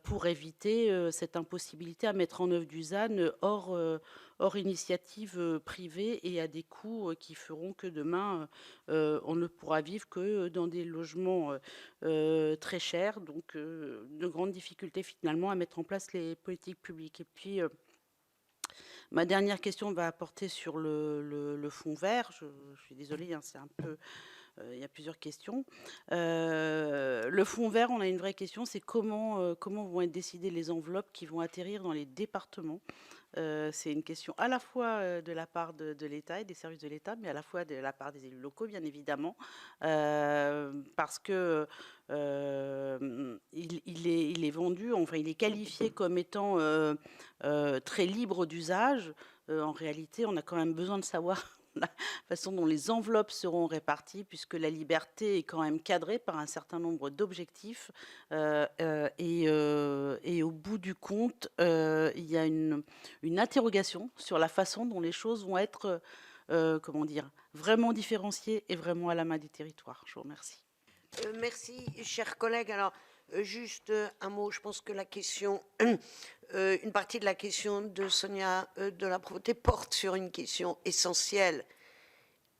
pour éviter cette impossibilité à mettre en œuvre du ZAN hors initiative privée et à des coûts qui feront que demain, on ne pourra vivre que dans des logements très chers, donc de grandes difficultés finalement à mettre en place les politiques publiques. Et puis, ma dernière question va porter sur le fonds vert. Je suis désolée, hein, c'est un peu... il y a plusieurs questions. Le fonds vert, on a une vraie question, c'est comment vont être décidées les enveloppes qui vont atterrir dans les départements. C'est une question à la fois de la part de l'État et des services de l'État, mais à la fois de la part des élus locaux, bien évidemment, parce que il est vendu, enfin il est qualifié comme étant très libre d'usage. En réalité, on a quand même besoin de savoir la façon dont les enveloppes seront réparties, puisque la liberté est quand même cadrée par un certain nombre d'objectifs. Et au bout du compte, il y a une interrogation sur la façon dont les choses vont être, comment dire, vraiment différenciées et vraiment à la main des territoires. Je vous remercie. Merci, chers collègues. Alors, juste un mot, je pense que la question, une partie de la question de Sonia de la Provôté porte sur une question essentielle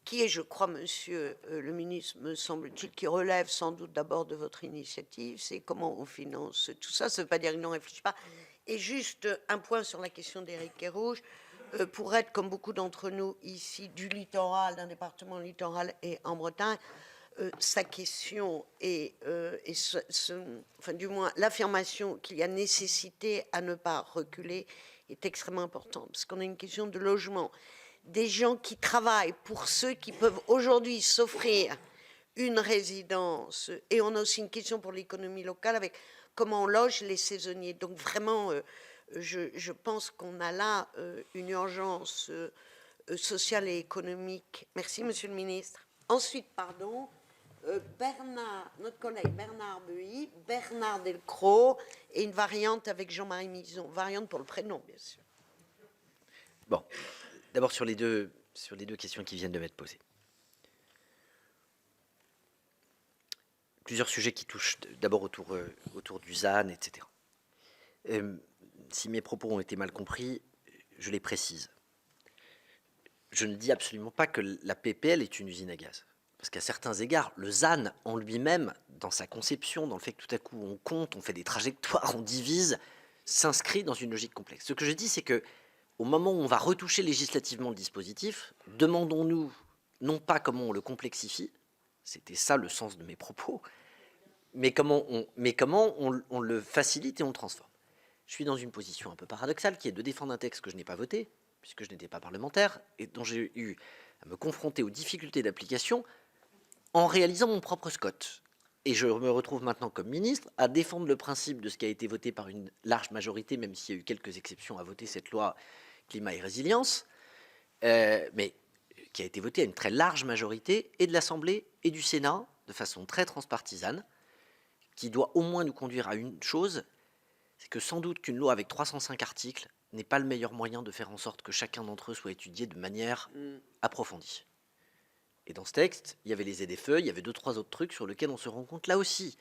qui est, je crois, monsieur le ministre, me semble-t-il, qui relève sans doute d'abord de votre initiative, c'est comment on finance tout ça. Ça ne veut pas dire qu'il n'en réfléchit pas. Et juste un point sur la question d'Éric Kerrouche. Pour être, comme beaucoup d'entre nous ici, du littoral, d'un département littoral et en Bretagne, sa question et enfin, du moins l'affirmation qu'il y a nécessité à ne pas reculer est extrêmement importante, parce qu'on a une question de logement, des gens qui travaillent, pour ceux qui peuvent aujourd'hui s'offrir une résidence, et on a aussi une question pour l'économie locale avec comment on loge les saisonniers. Donc vraiment, je pense qu'on a là une urgence sociale et économique. Merci, monsieur le ministre. Ensuite, pardon, Bernard, notre collègue Bernard Buis, Bernard Delcros, et une variante avec Jean-Marie Mison. Variante pour le prénom, bien sûr. Bon, d'abord sur les deux questions qui viennent de m'être posées. Plusieurs sujets qui touchent d'abord autour du ZAN, etc. Si mes propos ont été mal compris, je les précise. Je ne dis absolument pas que la PPL est une usine à gaz. Parce qu'à certains égards, le ZAN en lui-même, dans sa conception, dans le fait que tout à coup on compte, on fait des trajectoires, on divise, s'inscrit dans une logique complexe. Ce que je dis, c'est que au moment où on va retoucher législativement le dispositif, demandons-nous non pas comment on le complexifie, c'était ça le sens de mes propos, mais comment on le facilite et on le transforme. je suis dans une position un peu paradoxale qui est de défendre un texte que je n'ai pas voté, puisque je n'étais pas parlementaire, et dont j'ai eu à me confronter aux difficultés d'application en réalisant mon propre SCOT. Et je me retrouve maintenant comme ministre à défendre le principe de ce qui a été voté par une large majorité, même s'il y a eu quelques exceptions à voter cette loi climat et résilience, mais qui a été votée à une très large majorité, et de l'Assemblée et du Sénat, de façon très transpartisane, qui doit au moins nous conduire à une chose, c'est que sans doute qu'une loi avec 305 articles n'est pas le meilleur moyen de faire en sorte que chacun d'entre eux soit étudié de manière approfondie. Et dans ce texte, il y avait les ZFE, il y avait 2-3 autres trucs sur lesquels on se rend compte là aussi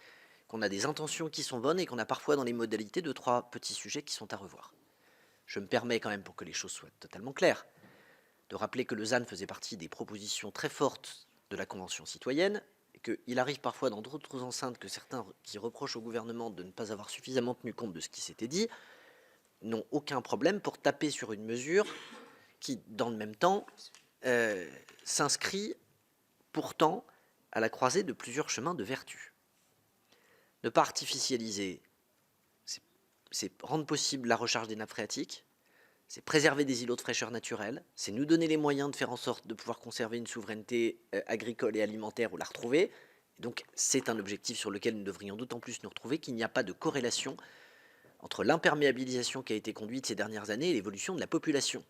qu'on a des intentions qui sont bonnes et qu'on a parfois dans les modalités 2-3 petits sujets qui sont à revoir. Je me permets quand même, pour que les choses soient totalement claires, de rappeler que le ZAN faisait partie des propositions très fortes de la Convention citoyenne, et qu'il arrive parfois dans d'autres enceintes que certains qui reprochent au gouvernement de ne pas avoir suffisamment tenu compte de ce qui s'était dit, n'ont aucun problème pour taper sur une mesure qui, dans le même temps, s'inscrit pourtant à la croisée de plusieurs chemins de vertu. Ne pas artificialiser, c'est rendre possible la recharge des nappes phréatiques, c'est préserver des îlots de fraîcheur naturelle, c'est nous donner les moyens de faire en sorte de pouvoir conserver une souveraineté agricole et alimentaire ou la retrouver. Et donc c'est un objectif sur lequel nous devrions d'autant plus nous retrouver qu'il n'y a pas de corrélation entre l'imperméabilisation qui a été conduite ces dernières années et l'évolution de la population.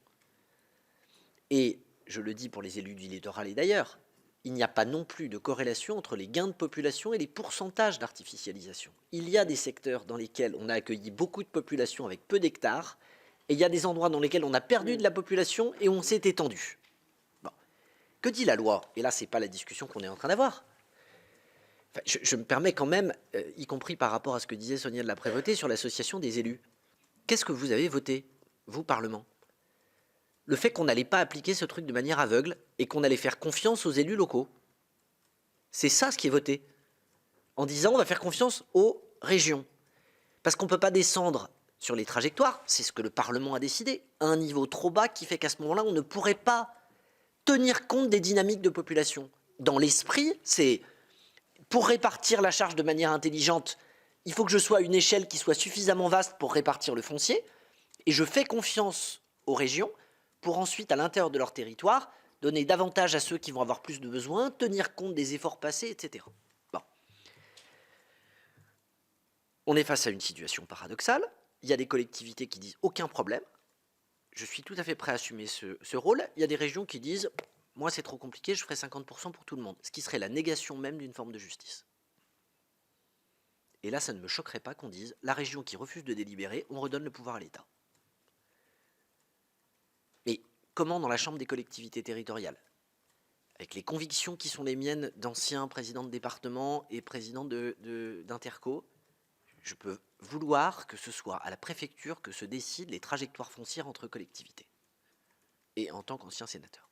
Et je le dis pour les élus du littoral et d'ailleurs, il n'y a pas non plus de corrélation entre les gains de population et les pourcentages d'artificialisation. Il y a des secteurs dans lesquels on a accueilli beaucoup de population avec peu d'hectares, et il y a des endroits dans lesquels on a perdu de la population et on s'est étendu. Bon. Que dit la loi? Et là, ce n'est pas la discussion qu'on est en train d'avoir. Enfin, je me permets quand même, y compris par rapport à ce que disait Sonia de la Prévôté sur l'association des élus. Qu'est-ce que vous avez voté, vous, Parlement? Le fait qu'on n'allait pas appliquer ce truc de manière aveugle et qu'on allait faire confiance aux élus locaux. C'est ça ce qui est voté. En disant on va faire confiance aux régions. Parce qu'on ne peut pas descendre sur les trajectoires, c'est ce que le Parlement a décidé, à un niveau trop bas qui fait qu'à ce moment-là, on ne pourrait pas tenir compte des dynamiques de population. Dans l'esprit, c'est pour répartir la charge de manière intelligente, il faut que je sois à une échelle qui soit suffisamment vaste pour répartir le foncier, et je fais confiance aux régions pour ensuite, à l'intérieur de leur territoire, donner davantage à ceux qui vont avoir plus de besoins, tenir compte des efforts passés, etc. Bon. On est face à une situation paradoxale. Il y a des collectivités qui disent aucun problème. Je suis tout à fait prêt à assumer ce rôle. Il y a des régions qui disent moi c'est trop compliqué, je ferai 50% pour tout le monde. Ce qui serait la négation même d'une forme de justice. Et là, ça ne me choquerait pas qu'on dise la région qui refuse de délibérer, on redonne le pouvoir à l'État. Mais comment dans la Chambre des collectivités territoriales, avec les convictions qui sont les miennes d'ancien président de département et président d'Interco, je peux vouloir que ce soit à la préfecture que se décident les trajectoires foncières entre collectivités. Et en tant qu'ancien sénateur.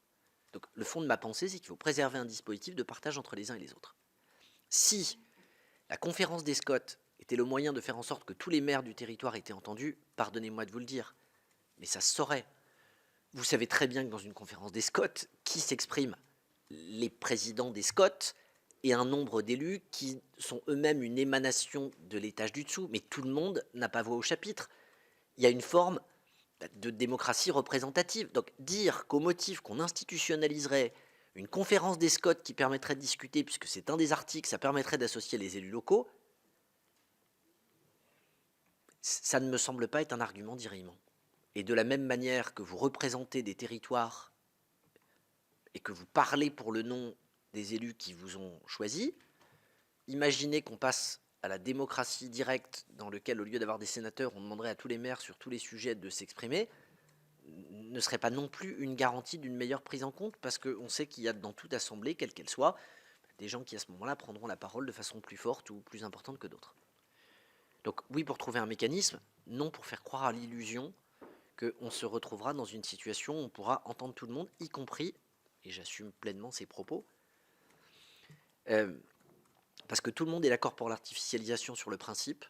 Donc le fond de ma pensée, c'est qu'il faut préserver un dispositif de partage entre les uns et les autres. Si la conférence des SCOT était le moyen de faire en sorte que tous les maires du territoire étaient entendus, pardonnez-moi de vous le dire, mais ça se saurait. Vous savez très bien que dans une conférence des SCOT, qui s'exprime? Les présidents des SCOT et un nombre d'élus qui sont eux-mêmes une émanation de l'étage du dessous, mais tout le monde n'a pas voix au chapitre. Il y a une forme de démocratie représentative. Donc dire qu'au motif qu'on institutionnaliserait une conférence des SCOT qui permettrait de discuter, puisque c'est un des articles, ça permettrait d'associer les élus locaux, ça ne me semble pas être un argument d'irriement. Et de la même manière que vous représentez des territoires et que vous parlez pour le nom des élus qui vous ont choisi, imaginez qu'on passe à la démocratie directe dans lequel, au lieu d'avoir des sénateurs, on demanderait à tous les maires sur tous les sujets de s'exprimer, ne serait pas non plus une garantie d'une meilleure prise en compte, parce qu'on sait qu'il y a dans toute assemblée, quelle qu'elle soit, des gens qui à ce moment-là prendront la parole de façon plus forte ou plus importante que d'autres. Donc oui, pour trouver un mécanisme, non pour faire croire à l'illusion qu'on se retrouvera dans une situation où on pourra entendre tout le monde, y compris, et j'assume pleinement ces propos, parce que tout le monde est d'accord pour l'artificialisation sur le principe,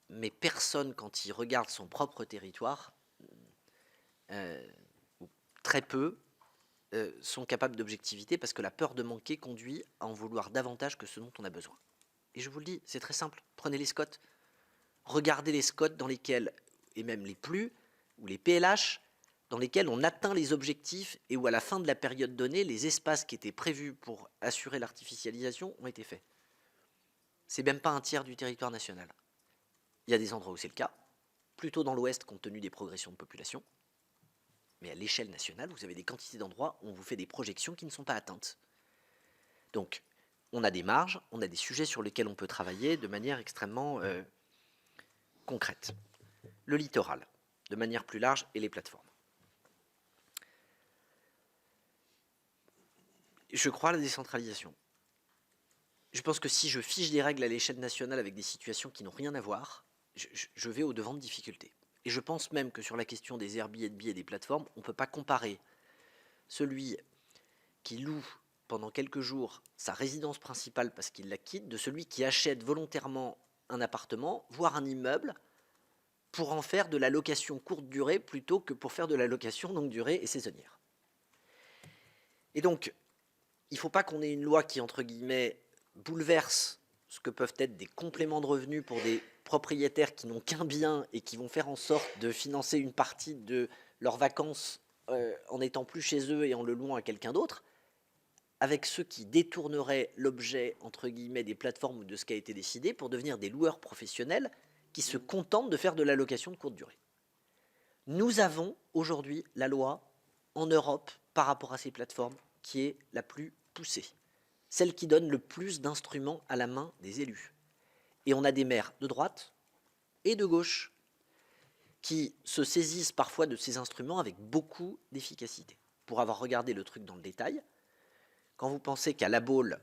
mais personne, quand il regarde son propre territoire, ou très peu, sont capables d'objectivité, parce que la peur de manquer conduit à en vouloir davantage que ce dont on a besoin. Et je vous le dis, c'est très simple, prenez les SCOT. Regardez les SCOT dans lesquels, et même les PLU, ou les PLH, dans lesquels on atteint les objectifs et où à la fin de la période donnée, les espaces qui étaient prévus pour assurer l'artificialisation ont été faits. C'est même pas un tiers du territoire national. Il y a des endroits où c'est le cas, plutôt dans l'ouest compte tenu des progressions de population, mais à l'échelle nationale, vous avez des quantités d'endroits où on vous fait des projections qui ne sont pas atteintes. Donc, on a des marges, on a des sujets sur lesquels on peut travailler de manière extrêmement concrète. Le littoral, de manière plus large, et les plateformes. Je crois à la décentralisation. Je pense que si je fiche des règles à l'échelle nationale avec des situations qui n'ont rien à voir, je vais au-devant de difficultés. Et je pense même que sur la question des Airbnb et des plateformes, on ne peut pas comparer celui qui loue pendant quelques jours sa résidence principale parce qu'il la quitte de celui qui achète volontairement un appartement, voire un immeuble, pour en faire de la location courte durée plutôt que pour faire de la location longue durée et saisonnière. Et donc, il ne faut pas qu'on ait une loi qui, entre guillemets, bouleverse ce que peuvent être des compléments de revenus pour des propriétaires qui n'ont qu'un bien et qui vont faire en sorte de financer une partie de leurs vacances en n'étant plus chez eux et en le louant à quelqu'un d'autre, avec ceux qui détourneraient l'objet, entre guillemets, des plateformes ou de ce qui a été décidé pour devenir des loueurs professionnels qui se contentent de faire de la location de courte durée. Nous avons aujourd'hui la loi en Europe par rapport à ces plateformes qui est la plus poussée, celle qui donne le plus d'instruments à la main des élus. Et on a des maires de droite et de gauche qui se saisissent parfois de ces instruments avec beaucoup d'efficacité. Pour avoir regardé le truc dans le détail, quand vous pensez qu'à La Baule,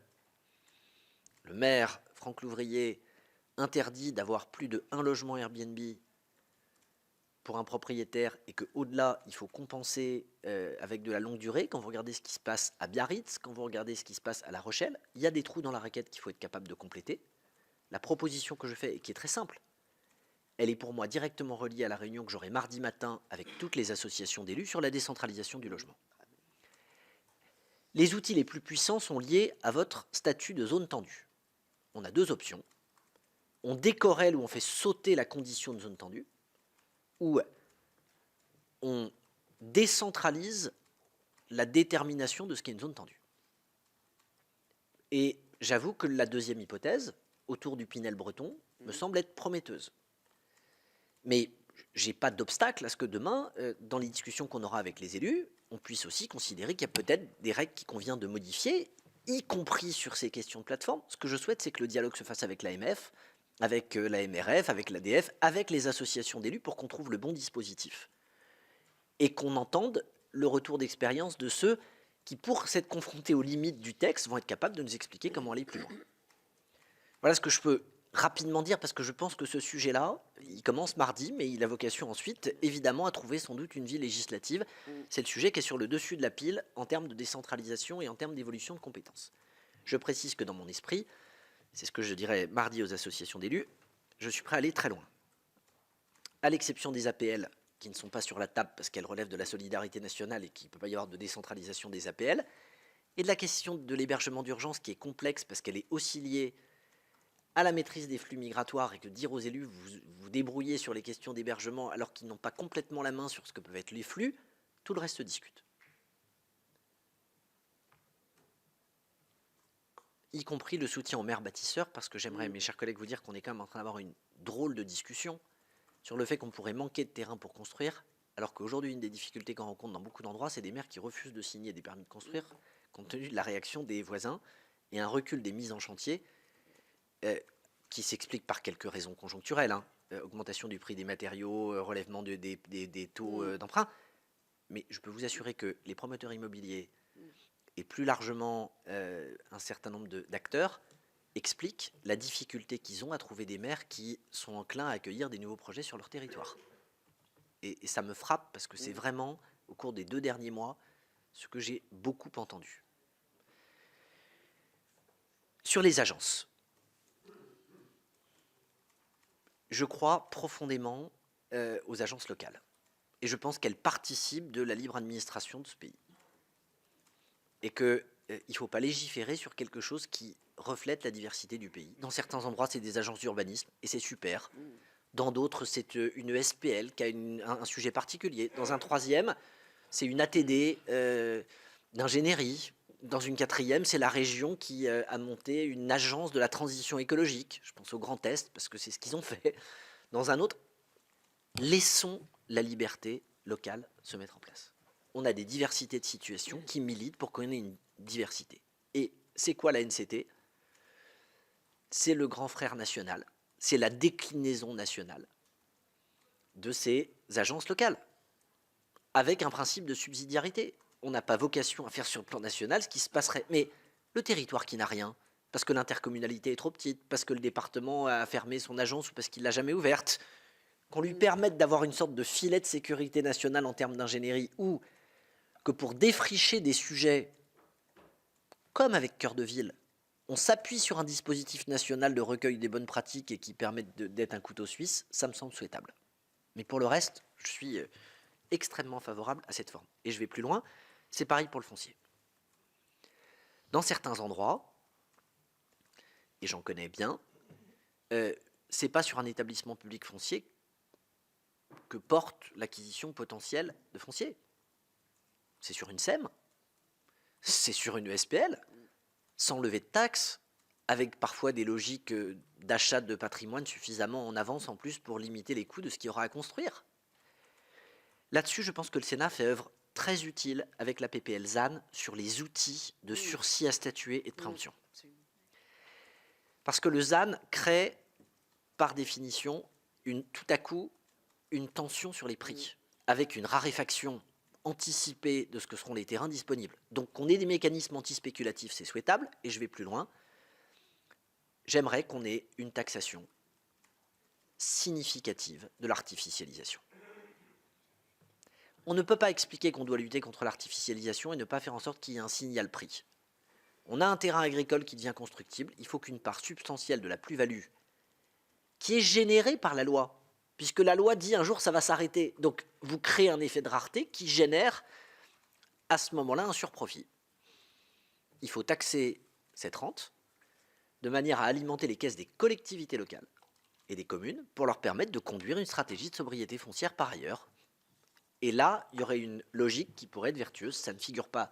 le maire Franck Louvrier interdit d'avoir plus de 1 logement Airbnb pour un propriétaire et qu'au-delà, il faut compenser avec de la longue durée, quand vous regardez ce qui se passe à Biarritz, quand vous regardez ce qui se passe à La Rochelle, il y a des trous dans la raquette qu'il faut être capable de compléter. La proposition que je fais, et qui est très simple, elle est pour moi directement reliée à la réunion que j'aurai mardi matin avec toutes les associations d'élus sur la décentralisation du logement. Les outils les plus puissants sont liés à votre statut de zone tendue. On a 2 options. On décorrèle ou on fait sauter la condition de zone tendue, ou on décentralise la détermination de ce qu'est une zone tendue. Et j'avoue que la deuxième hypothèse, autour du Pinel breton, me semble être prometteuse. Mais je n'ai pas d'obstacle à ce que demain, dans les discussions qu'on aura avec les élus, on puisse aussi considérer qu'il y a peut-être des règles qu'il convient de modifier, y compris sur ces questions de plateforme. Ce que je souhaite, c'est que le dialogue se fasse avec l'AMF, avec la MRF, avec l'ADF, avec les associations d'élus pour qu'on trouve le bon dispositif. Et qu'on entende le retour d'expérience de ceux qui, pour s'être confrontés aux limites du texte, vont être capables de nous expliquer comment aller plus loin. Voilà ce que je peux rapidement dire, parce que je pense que ce sujet-là, il commence mardi, mais il a vocation ensuite, évidemment, à trouver sans doute une vie législative. C'est le sujet qui est sur le dessus de la pile en termes de décentralisation et en termes d'évolution de compétences. Je précise que dans mon esprit, c'est ce que je dirais mardi aux associations d'élus, je suis prêt à aller très loin. À l'exception des APL, qui ne sont pas sur la table parce qu'elles relèvent de la solidarité nationale et qu'il ne peut pas y avoir de décentralisation des APL, et de la question de l'hébergement d'urgence qui est complexe parce qu'elle est aussi liée à la maîtrise des flux migratoires et que dire aux élus, vous débrouillez sur les questions d'hébergement alors qu'ils n'ont pas complètement la main sur ce que peuvent être les flux, tout le reste se discute. Y compris le soutien aux maires bâtisseurs, parce que j'aimerais, mes chers collègues, vous dire qu'on est quand même en train d'avoir une drôle de discussion sur le fait qu'on pourrait manquer de terrain pour construire, alors qu'aujourd'hui, une des difficultés qu'on rencontre dans beaucoup d'endroits, c'est des maires qui refusent de signer des permis de construire, compte tenu de la réaction des voisins, et un recul des mises en chantier, qui s'explique par quelques raisons conjoncturelles, augmentation du prix des matériaux, relèvement des taux d'emprunt, mais je peux vous assurer que les promoteurs immobiliers, et plus largement un certain nombre d'acteurs, expliquent la difficulté qu'ils ont à trouver des maires qui sont enclins à accueillir des nouveaux projets sur leur territoire. Et ça me frappe parce que c'est vraiment, au cours des 2 derniers mois, ce que j'ai beaucoup entendu. Sur les agences, je crois profondément aux agences locales. Et je pense qu'elles participent de la libre administration de ce pays. Et qu'il ne faut pas légiférer sur quelque chose qui reflète la diversité du pays. Dans certains endroits, c'est des agences d'urbanisme, et c'est super. Dans d'autres, c'est une SPL qui a un sujet particulier. Dans un troisième, c'est une ATD d'ingénierie. Dans une quatrième, c'est la région qui a monté une agence de la transition écologique. Je pense au Grand Est, parce que c'est ce qu'ils ont fait. Dans un autre, laissons la liberté locale se mettre en place. On a des diversités de situations qui militent pour qu'on ait une diversité. Et c'est quoi la NCT? C'est le grand frère national. C'est la déclinaison nationale de ces agences locales, avec un principe de subsidiarité. On n'a pas vocation à faire sur le plan national ce qui se passerait. Mais le territoire qui n'a rien, parce que l'intercommunalité est trop petite, parce que le département a fermé son agence ou parce qu'il ne l'a jamais ouverte, qu'on lui permette d'avoir une sorte de filet de sécurité nationale en termes d'ingénierie, ou que pour défricher des sujets, comme avec Cœur de Ville, on s'appuie sur un dispositif national de recueil des bonnes pratiques et qui permet d'être un couteau suisse, ça me semble souhaitable. Mais pour le reste, je suis extrêmement favorable à cette forme. Et je vais plus loin, c'est pareil pour le foncier. Dans certains endroits, et j'en connais bien, c'est pas sur un établissement public foncier que porte l'acquisition potentielle de foncier. C'est sur une SEM, c'est sur une SPL, sans lever de taxes, avec parfois des logiques d'achat de patrimoine suffisamment en avance en plus pour limiter les coûts de ce qu'il y aura à construire. Là-dessus, je pense que le Sénat fait œuvre très utile avec la PPL ZAN sur les outils de sursis à statuer et de préemption. Parce que le ZAN crée, par définition, tout à coup, une tension sur les prix, avec une raréfaction anticipée de ce que seront les terrains disponibles. Donc qu'on ait des mécanismes antispéculatifs, c'est souhaitable, et je vais plus loin. J'aimerais qu'on ait une taxation significative de l'artificialisation. On ne peut pas expliquer qu'on doit lutter contre l'artificialisation et ne pas faire en sorte qu'il y ait un signal prix. On a un terrain agricole qui devient constructible, il faut qu'une part substantielle de la plus-value, qui est générée par la loi, puisque la loi dit un jour ça va s'arrêter, donc vous créez un effet de rareté qui génère à ce moment-là un surprofit. Il faut taxer cette rente de manière à alimenter les caisses des collectivités locales et des communes pour leur permettre de conduire une stratégie de sobriété foncière par ailleurs. Et là, il y aurait une logique qui pourrait être vertueuse. Ça ne figure pas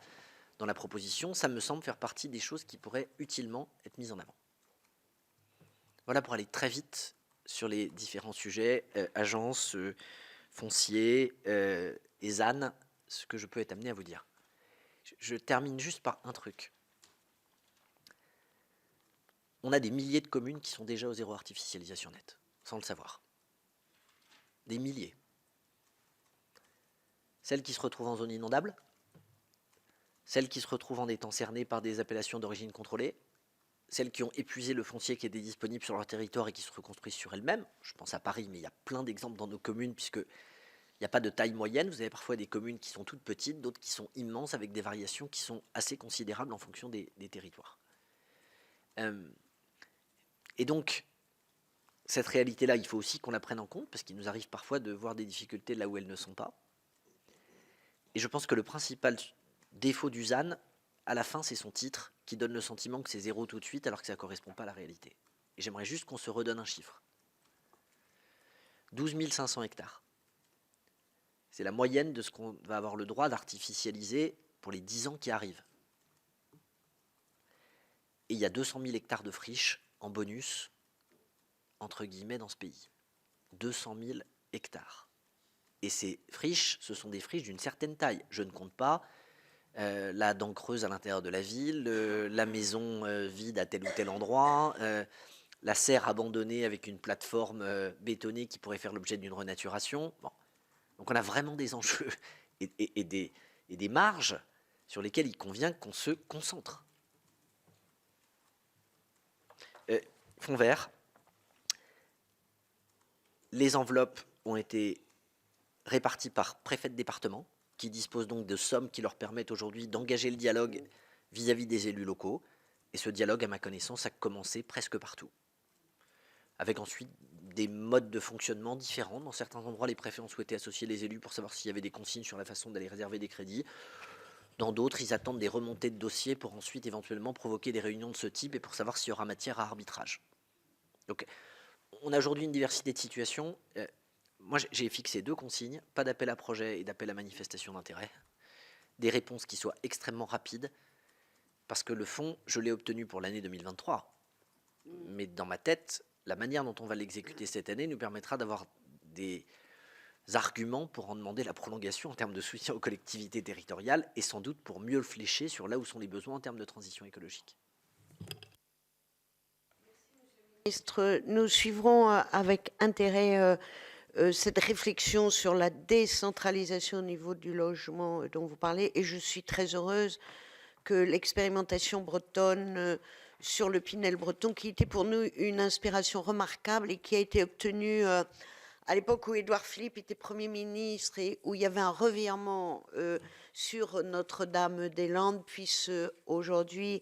dans la proposition. Ça me semble faire partie des choses qui pourraient utilement être mises en avant. Voilà pour aller très vite sur les différents sujets, agences, fonciers et ZAN, ce que je peux être amené à vous dire. Je termine juste par un truc. On a des milliers de communes qui sont déjà au zéro artificialisation nette, sans le savoir. Des milliers. Celles qui se retrouvent en zone inondable, celles qui se retrouvent en étant cernées par des appellations d'origine contrôlée, celles qui ont épuisé le foncier qui était disponible sur leur territoire et qui se reconstruisent sur elles-mêmes. Je pense à Paris, mais il y a plein d'exemples dans nos communes, puisqu'il n'y a pas de taille moyenne. Vous avez parfois des communes qui sont toutes petites, d'autres qui sont immenses, avec des variations qui sont assez considérables en fonction des territoires. Et donc, cette réalité-là, il faut aussi qu'on la prenne en compte, parce qu'il nous arrive parfois de voir des difficultés là où elles ne sont pas. Et je pense que le principal défaut du ZAN, à la fin, c'est son titre, qui donne le sentiment que c'est zéro tout de suite, alors que ça ne correspond pas à la réalité. Et j'aimerais juste qu'on se redonne un chiffre. 12 500 hectares. C'est la moyenne de ce qu'on va avoir le droit d'artificialiser pour les 10 ans qui arrivent. Et il y a 200 000 hectares de friches en bonus, entre guillemets, dans ce pays. 200 000 hectares. Et ces friches, ce sont des friches d'une certaine taille. Je ne compte pas la dent creuse à l'intérieur de la ville, la maison vide à tel ou tel endroit, la serre abandonnée avec une plateforme bétonnée qui pourrait faire l'objet d'une renaturation. Bon. Donc on a vraiment des enjeux et des marges sur lesquelles il convient qu'on se concentre. Fonds vert. Les enveloppes ont été réparties par préfet de département, qui disposent donc de sommes qui leur permettent aujourd'hui d'engager le dialogue vis-à-vis des élus locaux. Et ce dialogue, à ma connaissance, a commencé presque partout. Avec ensuite des modes de fonctionnement différents. Dans certains endroits, les préfets ont souhaité associer les élus pour savoir s'il y avait des consignes sur la façon d'aller réserver des crédits. Dans d'autres, ils attendent des remontées de dossiers pour ensuite éventuellement provoquer des réunions de ce type et pour savoir s'il y aura matière à arbitrage. Donc, On a aujourd'hui une diversité de situations. Moi, j'ai fixé 2 consignes, pas d'appel à projet et d'appel à manifestation d'intérêt. Des réponses qui soient extrêmement rapides, parce que le fonds, je l'ai obtenu pour l'année 2023. Mais dans ma tête, la manière dont on va l'exécuter cette année nous permettra d'avoir des arguments pour en demander la prolongation en termes de soutien aux collectivités territoriales et sans doute pour mieux le flécher sur là où sont les besoins en termes de transition écologique. Ministre, nous suivrons avec intérêt cette réflexion sur la décentralisation au niveau du logement dont vous parlez, et je suis très heureuse que l'expérimentation bretonne sur le Pinel breton, qui était pour nous une inspiration remarquable et qui a été obtenue à l'époque où Édouard Philippe était Premier ministre et où il y avait un revirement sur Notre-Dame-des-Landes, puisse aujourd'hui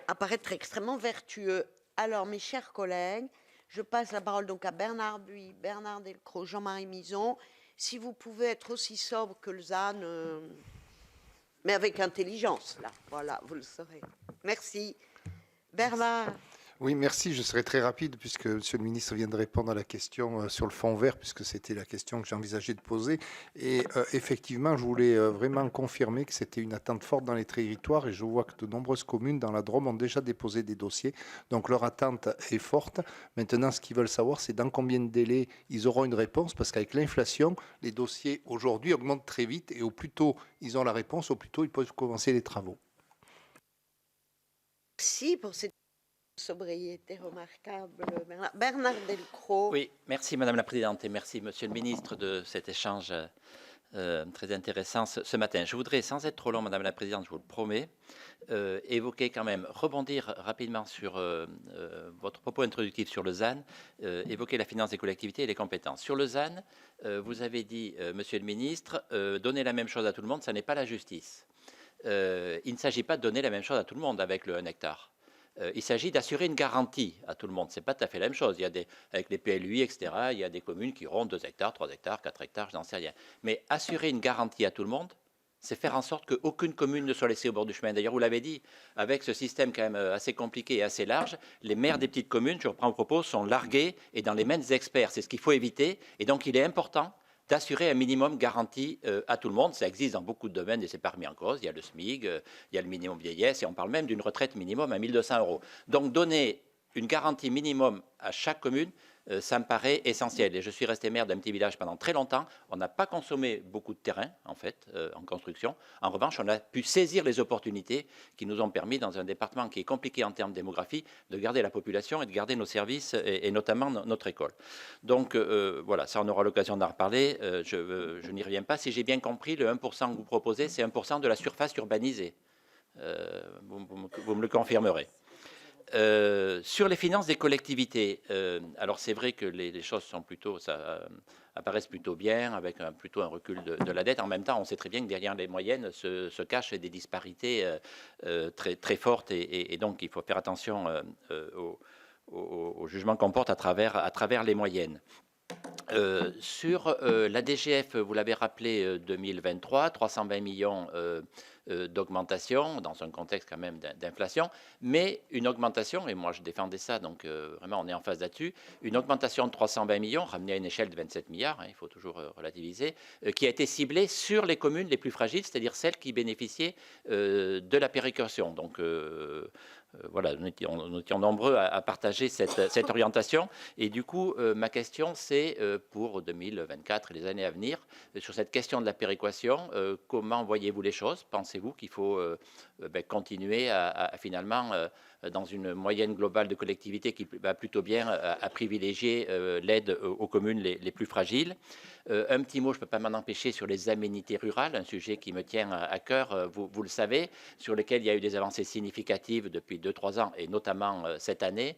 apparaître extrêmement vertueux. Alors, mes chers collègues, je passe la parole donc à Bernard Buis, Bernard Delcros, Jean-Marie Mison. Si vous pouvez être aussi sobre que le ZAN, mais avec intelligence, là, voilà, vous le saurez. Merci. Bernard. Oui, merci. Je serai très rapide puisque Monsieur le ministre vient de répondre à la question sur le fonds vert, puisque c'était la question que j'envisageais de poser. Et effectivement, je voulais vraiment confirmer que c'était une attente forte dans les territoires, et je vois que de nombreuses communes dans la Drôme ont déjà déposé des dossiers. Donc leur attente est forte. Maintenant, ce qu'ils veulent savoir, c'est dans combien de délais ils auront une réponse, parce qu'avec l'inflation, les dossiers aujourd'hui augmentent très vite, et au plus tôt ils ont la réponse, au plus tôt ils peuvent commencer les travaux. Merci pour cette sobriété remarquable, Bernard. Bernard Delcros. Oui, merci Madame la Présidente et merci Monsieur le Ministre de cet échange très intéressant ce matin. Je voudrais, sans être trop long Madame la Présidente, je vous le promets, évoquer quand même, rebondir rapidement sur votre propos introductif sur le ZAN, évoquer la finance des collectivités et les compétences. Sur le ZAN, vous avez dit, Monsieur le Ministre, donner la même chose à tout le monde, ça n'est pas la justice. Il ne s'agit pas de donner la même chose à tout le monde avec le 1 hectare. Il s'agit d'assurer une garantie à tout le monde. Ce n'est pas tout à fait la même chose. Il y a avec les PLUI, etc., il y a des communes qui auront 2 hectares, 3 hectares, 4 hectares, je n'en sais rien. Mais assurer une garantie à tout le monde, c'est faire en sorte qu'aucune commune ne soit laissée au bord du chemin. D'ailleurs, vous l'avez dit, avec ce système quand même assez compliqué et assez large, les maires des petites communes, je reprends le propos, sont largués et dans les mains des experts. C'est ce qu'il faut éviter. Et donc, il est important d'assurer un minimum garanti à tout le monde. Ça existe dans beaucoup de domaines et c'est pas remis en cause. Il y a le SMIG, il y a le minimum vieillesse et on parle même d'une retraite minimum à 1 200 €. Donc donner une garantie minimum à chaque commune, ça me paraît essentiel. Et je suis resté maire d'un petit village pendant très longtemps. On n'a pas consommé beaucoup de terrain, en fait, en construction. En revanche, on a pu saisir les opportunités qui nous ont permis, dans un département qui est compliqué en termes de démographie, de garder la population et de garder nos services, et notamment notre école. Donc, voilà, ça, on aura l'occasion d'en reparler. Je n'y reviens pas. Si j'ai bien compris, le 1% que vous proposez, c'est 1% de la surface urbanisée. Vous me le confirmerez. Sur les finances des collectivités, alors c'est vrai que les choses sont plutôt, apparaissent plutôt bien, avec plutôt un recul de la dette. En même temps, on sait très bien que derrière les moyennes se cachent des disparités très, très fortes, et donc il faut faire attention au jugement qu'on porte à travers les moyennes. Sur la DGF, vous l'avez rappelé, 2023, 320 millions d'augmentation dans un contexte quand même d'inflation, mais une augmentation, et moi je défendais ça, donc vraiment on est en phase là-dessus, une augmentation de 320 millions, ramenée à une échelle de 27 milliards, hein, il faut toujours relativiser, qui a été ciblée sur les communes les plus fragiles, c'est-à-dire celles qui bénéficiaient de la péréquation. Donc voilà, nous étions nombreux à partager cette orientation. Et du coup, ma question, c'est pour 2024 et les années à venir, sur cette question de la péréquation, comment voyez-vous les choses? Pensez-vous qu'il faut continuer à finalement, dans une moyenne globale de collectivités qui va plutôt bien, à privilégier l'aide aux communes les plus fragiles? Un petit mot, je ne peux pas m'en empêcher, sur les aménités rurales, un sujet qui me tient à cœur, vous le savez, sur lequel il y a eu des avancées significatives depuis 2-3 ans, et notamment cette année.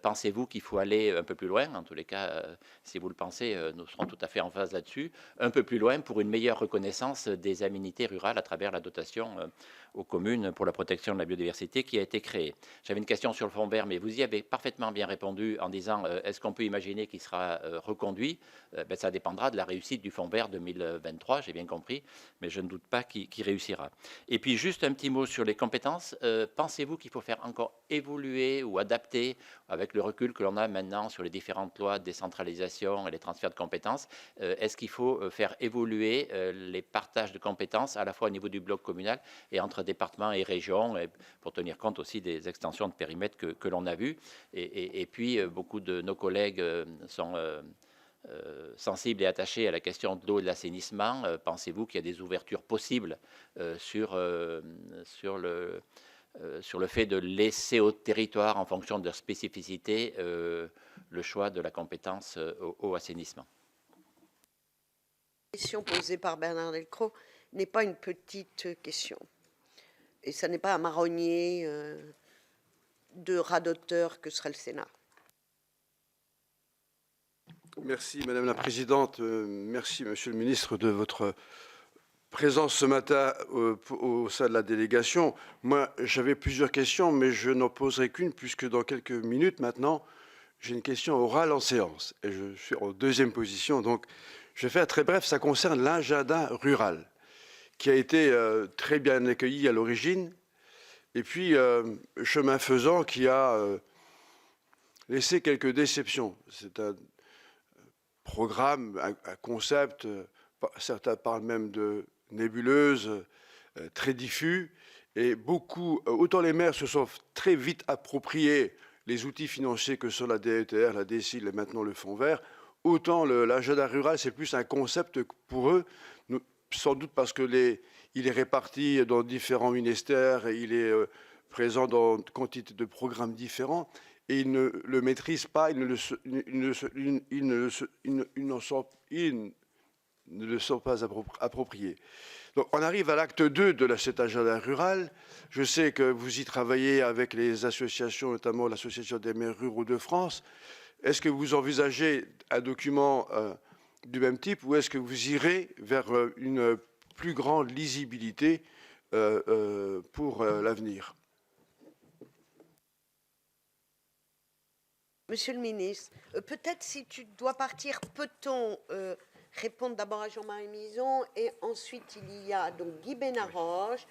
Pensez-vous qu'il faut aller un peu plus loin? En tous les cas, si vous le pensez, nous serons tout à fait en phase là-dessus, un peu plus loin pour une meilleure reconnaissance des aménités rurales à travers la dotation aux communes pour la protection de la biodiversité qui a été créée. J'avais une question sur le fonds vert, mais vous y avez parfaitement bien répondu en disant est-ce qu'on peut imaginer qu'il sera reconduit? Ben, ça dépendra de la réussite du fonds vert 2023, j'ai bien compris, mais je ne doute pas qu'il réussira. Et puis juste un petit mot sur les compétences. Pensez-vous qu'il faut faire encore évoluer ou adapter, avec le recul que l'on a maintenant sur les différentes lois de décentralisation et les transferts de compétences, est-ce qu'il faut faire évoluer les partages de compétences à la fois au niveau du bloc communal et entre départements et régions, et pour tenir compte aussi des extensions de périmètre que l'on a vues. Et puis, beaucoup de nos collègues sont sensibles et attachés à la question de l'eau et de l'assainissement. Pensez-vous qu'il y a des ouvertures possibles sur le fait de laisser au territoire, en fonction de leur spécificité, le choix de la compétence au assainissement? La question posée par Bernard Delcros n'est pas une petite question. Et ça n'est pas un marronnier de radoteur que serait le Sénat. Merci Madame la Présidente. Merci Monsieur le Ministre de votre présence ce matin au sein de la délégation. Moi, j'avais plusieurs questions, mais je n'en poserai qu'une, puisque dans quelques minutes maintenant, j'ai une question orale en séance. Et je suis en deuxième position, donc je vais faire très bref. Ça concerne l'agenda rural, qui a été très bien accueilli à l'origine, et puis, chemin faisant, qui a laissé quelques déceptions. C'est un programme, un concept, certains parlent même de nébuleuse, très diffus, et beaucoup, autant les maires se sont très vite appropriés les outils financiers que sont la DETR, la DSIL et maintenant le Fonds vert, autant l'agenda rural, c'est plus un concept pour eux, sans doute parce que il est réparti dans différents ministères et il est présent dans une quantité de programmes différents et ils ne le maîtrisent pas, ils ne le sont pas appropriés. Donc on arrive à l'acte 2 de cet agenda rural. Je sais que vous y travaillez avec les associations, notamment l'Association des maires ruraux de France. Est-ce que vous envisagez un document du même type ou est-ce que vous irez vers une plus grande lisibilité pour l'avenir? Monsieur le ministre, peut-être si tu dois partir, peut-on répondre d'abord à Jean-Marie Mison et ensuite il y a donc Guy Benaroche,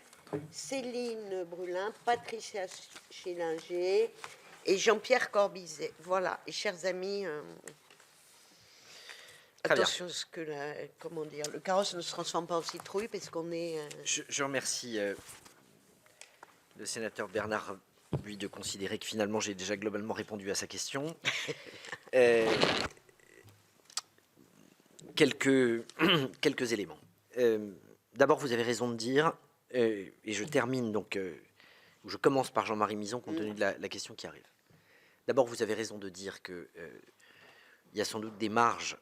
Céline Brulin, Patricia Schillinger et Jean-Pierre Corbizet. Voilà, et chers amis, attention à ce que le carrosse ne se transforme pas en citrouille parce qu'on est... Je remercie le sénateur Bernard Buis de considérer que finalement j'ai déjà globalement répondu à sa question. Quelques éléments. D'abord, vous avez raison de dire, et je termine donc, je commence par Jean-Marie Mison compte tenu de la question qui arrive. D'abord, vous avez raison de dire que il y a sans doute des marges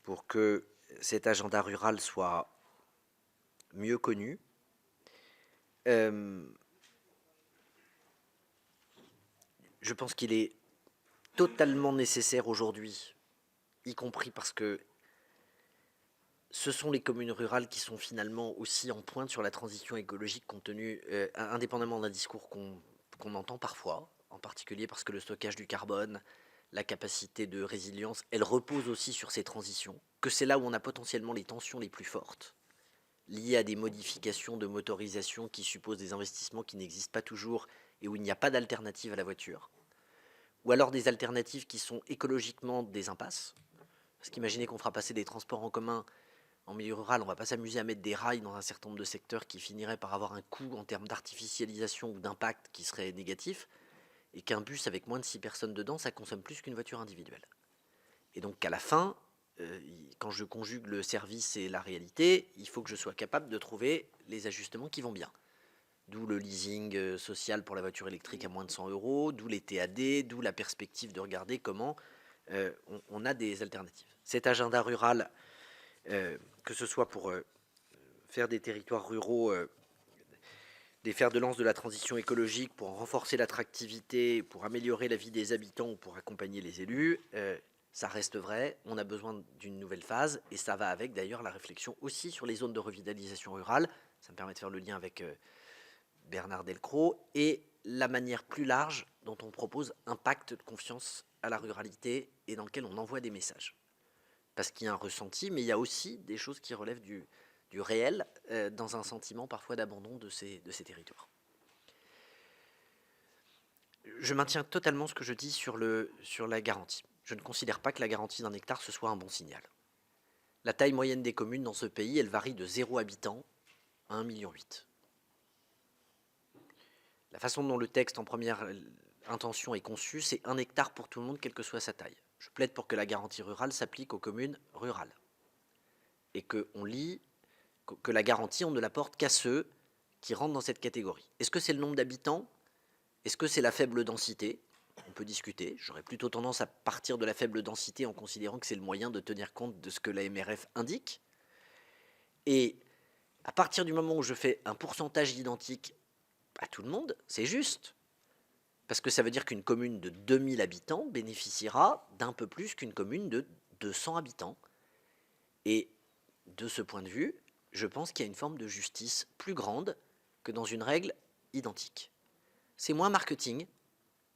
pour que cet agenda rural soit mieux connu. Je pense qu'il est totalement nécessaire aujourd'hui, y compris parce que ce sont les communes rurales qui sont finalement aussi en pointe sur la transition écologique, compte tenu, indépendamment d'un discours qu'on entend parfois, en particulier parce que le stockage du carbone, la capacité de résilience, elle repose aussi sur ces transitions, que c'est là où on a potentiellement les tensions les plus fortes, liées à des modifications de motorisation qui supposent des investissements qui n'existent pas toujours et où il n'y a pas d'alternative à la voiture, ou alors des alternatives qui sont écologiquement des impasses, parce qu'imaginez qu'on fera passer des transports en commun en milieu rural, on ne va pas s'amuser à mettre des rails dans un certain nombre de secteurs qui finiraient par avoir un coût en termes d'artificialisation ou d'impact qui serait négatif, et qu'un bus avec moins de 6 personnes dedans, ça consomme plus qu'une voiture individuelle. Et donc qu'à la fin, quand je conjugue le service et la réalité, il faut que je sois capable de trouver les ajustements qui vont bien. D'où le leasing social pour la voiture électrique à moins de 100 €, d'où les TAD, d'où la perspective de regarder comment on a des alternatives. Cet agenda rural, que ce soit pour faire des territoires ruraux des fers de lance de la transition écologique, pour renforcer l'attractivité, pour améliorer la vie des habitants ou pour accompagner les élus, ça reste vrai, on a besoin d'une nouvelle phase, et ça va avec d'ailleurs la réflexion aussi sur les zones de revitalisation rurale. Ça me permet de faire le lien avec Bernard Delcros, et la manière plus large dont on propose un pacte de confiance à la ruralité et dans lequel on envoie des messages. Parce qu'il y a un ressenti, mais il y a aussi des choses qui relèvent du réel, dans un sentiment parfois d'abandon de ces territoires. Je maintiens totalement ce que je dis sur la garantie. Je ne considère pas que la garantie d'un hectare, ce soit un bon signal. La taille moyenne des communes dans ce pays, elle varie de 0 habitant à 1,8 million. La façon dont le texte en première intention est conçu, c'est 1 hectare pour tout le monde, quelle que soit sa taille. Je plaide pour que la garantie rurale s'applique aux communes rurales. Et qu'on lit que la garantie, on ne l'apporte qu'à ceux qui rentrent dans cette catégorie. Est-ce que c'est le nombre d'habitants? Est-ce que c'est la faible densité? On peut discuter. J'aurais plutôt tendance à partir de la faible densité en considérant que c'est le moyen de tenir compte de ce que la MRF indique. Et à partir du moment où je fais un pourcentage identique à tout le monde, c'est juste. Parce que ça veut dire qu'une commune de 2000 habitants bénéficiera d'un peu plus qu'une commune de 200 habitants. Et de ce point de vue, je pense qu'il y a une forme de justice plus grande que dans une règle identique. C'est moins marketing,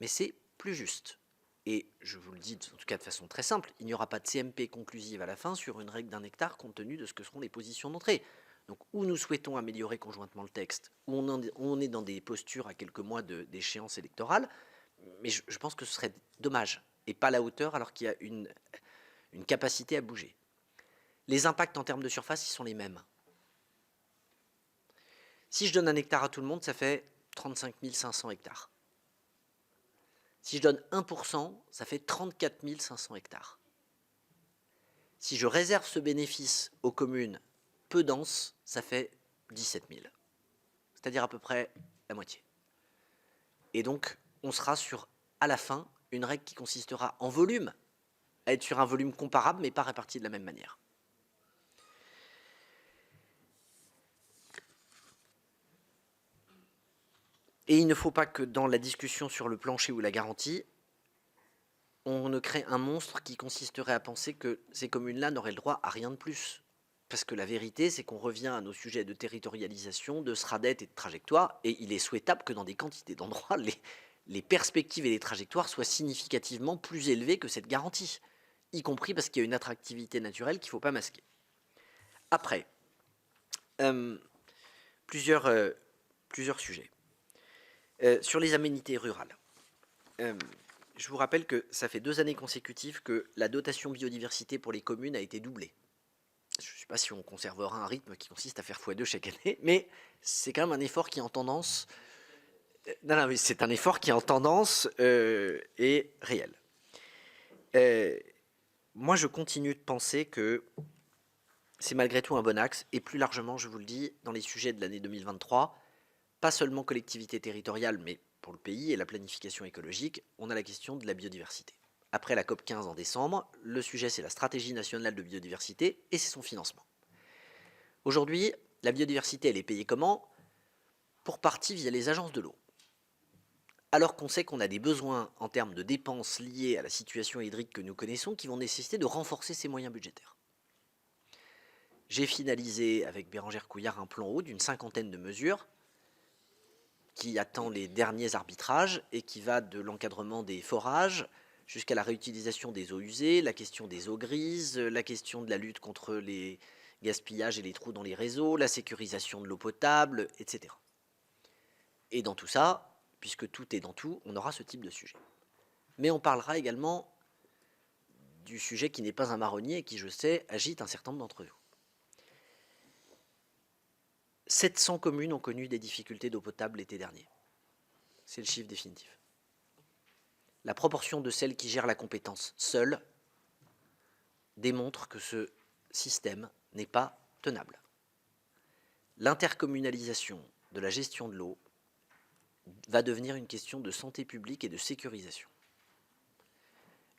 mais c'est plus juste. Et je vous le dis en tout cas de façon très simple, il n'y aura pas de CMP conclusive à la fin sur une règle d'1 hectare compte tenu de ce que seront les positions d'entrée. Donc, où nous souhaitons améliorer conjointement le texte, où on est dans des postures à quelques mois d'échéance électorale, mais je pense que ce serait dommage et pas à la hauteur alors qu'il y a une capacité à bouger. Les impacts en termes de surface, ils sont les mêmes. Si je donne 1 hectare à tout le monde, ça fait 35 500 hectares. Si je donne 1%, ça fait 34 500 hectares. Si je réserve ce bénéfice aux communes peu denses, ça fait 17 000. C'est-à-dire à peu près la moitié. Et donc, on sera sur, à la fin, une règle qui consistera en volume, à être sur un volume comparable, mais pas réparti de la même manière. Et il ne faut pas que dans la discussion sur le plancher ou la garantie, on ne crée un monstre qui consisterait à penser que ces communes-là n'auraient le droit à rien de plus. Parce que la vérité, c'est qu'on revient à nos sujets de territorialisation, de SRADET et de trajectoire, et il est souhaitable que dans des quantités d'endroits, les perspectives et les trajectoires soient significativement plus élevées que cette garantie, y compris parce qu'il y a une attractivité naturelle qu'il ne faut pas masquer. Après, plusieurs sujets. Sur les aménités rurales, je vous rappelle que ça fait 2 années consécutives que la dotation biodiversité pour les communes a été doublée. Je ne sais pas si on conservera un rythme qui consiste à faire x2 chaque année, mais c'est quand même un effort qui est en tendance. Non, mais c'est un effort qui est en tendance et réel. Moi, je continue de penser que c'est malgré tout un bon axe, et plus largement, je vous le dis, dans les sujets de l'année 2023, pas seulement collectivité territoriale, mais pour le pays et la planification écologique, on a la question de la biodiversité. Après la COP15 en décembre, le sujet c'est la stratégie nationale de biodiversité et c'est son financement. Aujourd'hui, la biodiversité, elle est payée comment? Pour partie via les agences de l'eau. Alors qu'on sait qu'on a des besoins en termes de dépenses liées à la situation hydrique que nous connaissons qui vont nécessiter de renforcer ces moyens budgétaires. J'ai finalisé avec Bérangère Couillard un plan eau d'une 50aine de mesures qui attend les derniers arbitrages et qui va de l'encadrement des forages jusqu'à la réutilisation des eaux usées, la question des eaux grises, la question de la lutte contre les gaspillages et les trous dans les réseaux, la sécurisation de l'eau potable, etc. Et dans tout ça, puisque tout est dans tout, on aura ce type de sujet. Mais on parlera également du sujet qui n'est pas un marronnier et qui, je sais, agite un certain nombre d'entre vous. 700 communes ont connu des difficultés d'eau potable l'été dernier. C'est le chiffre définitif. La proportion de celles qui gèrent la compétence seules démontre que ce système n'est pas tenable. L'intercommunalisation de la gestion de l'eau va devenir une question de santé publique et de sécurisation.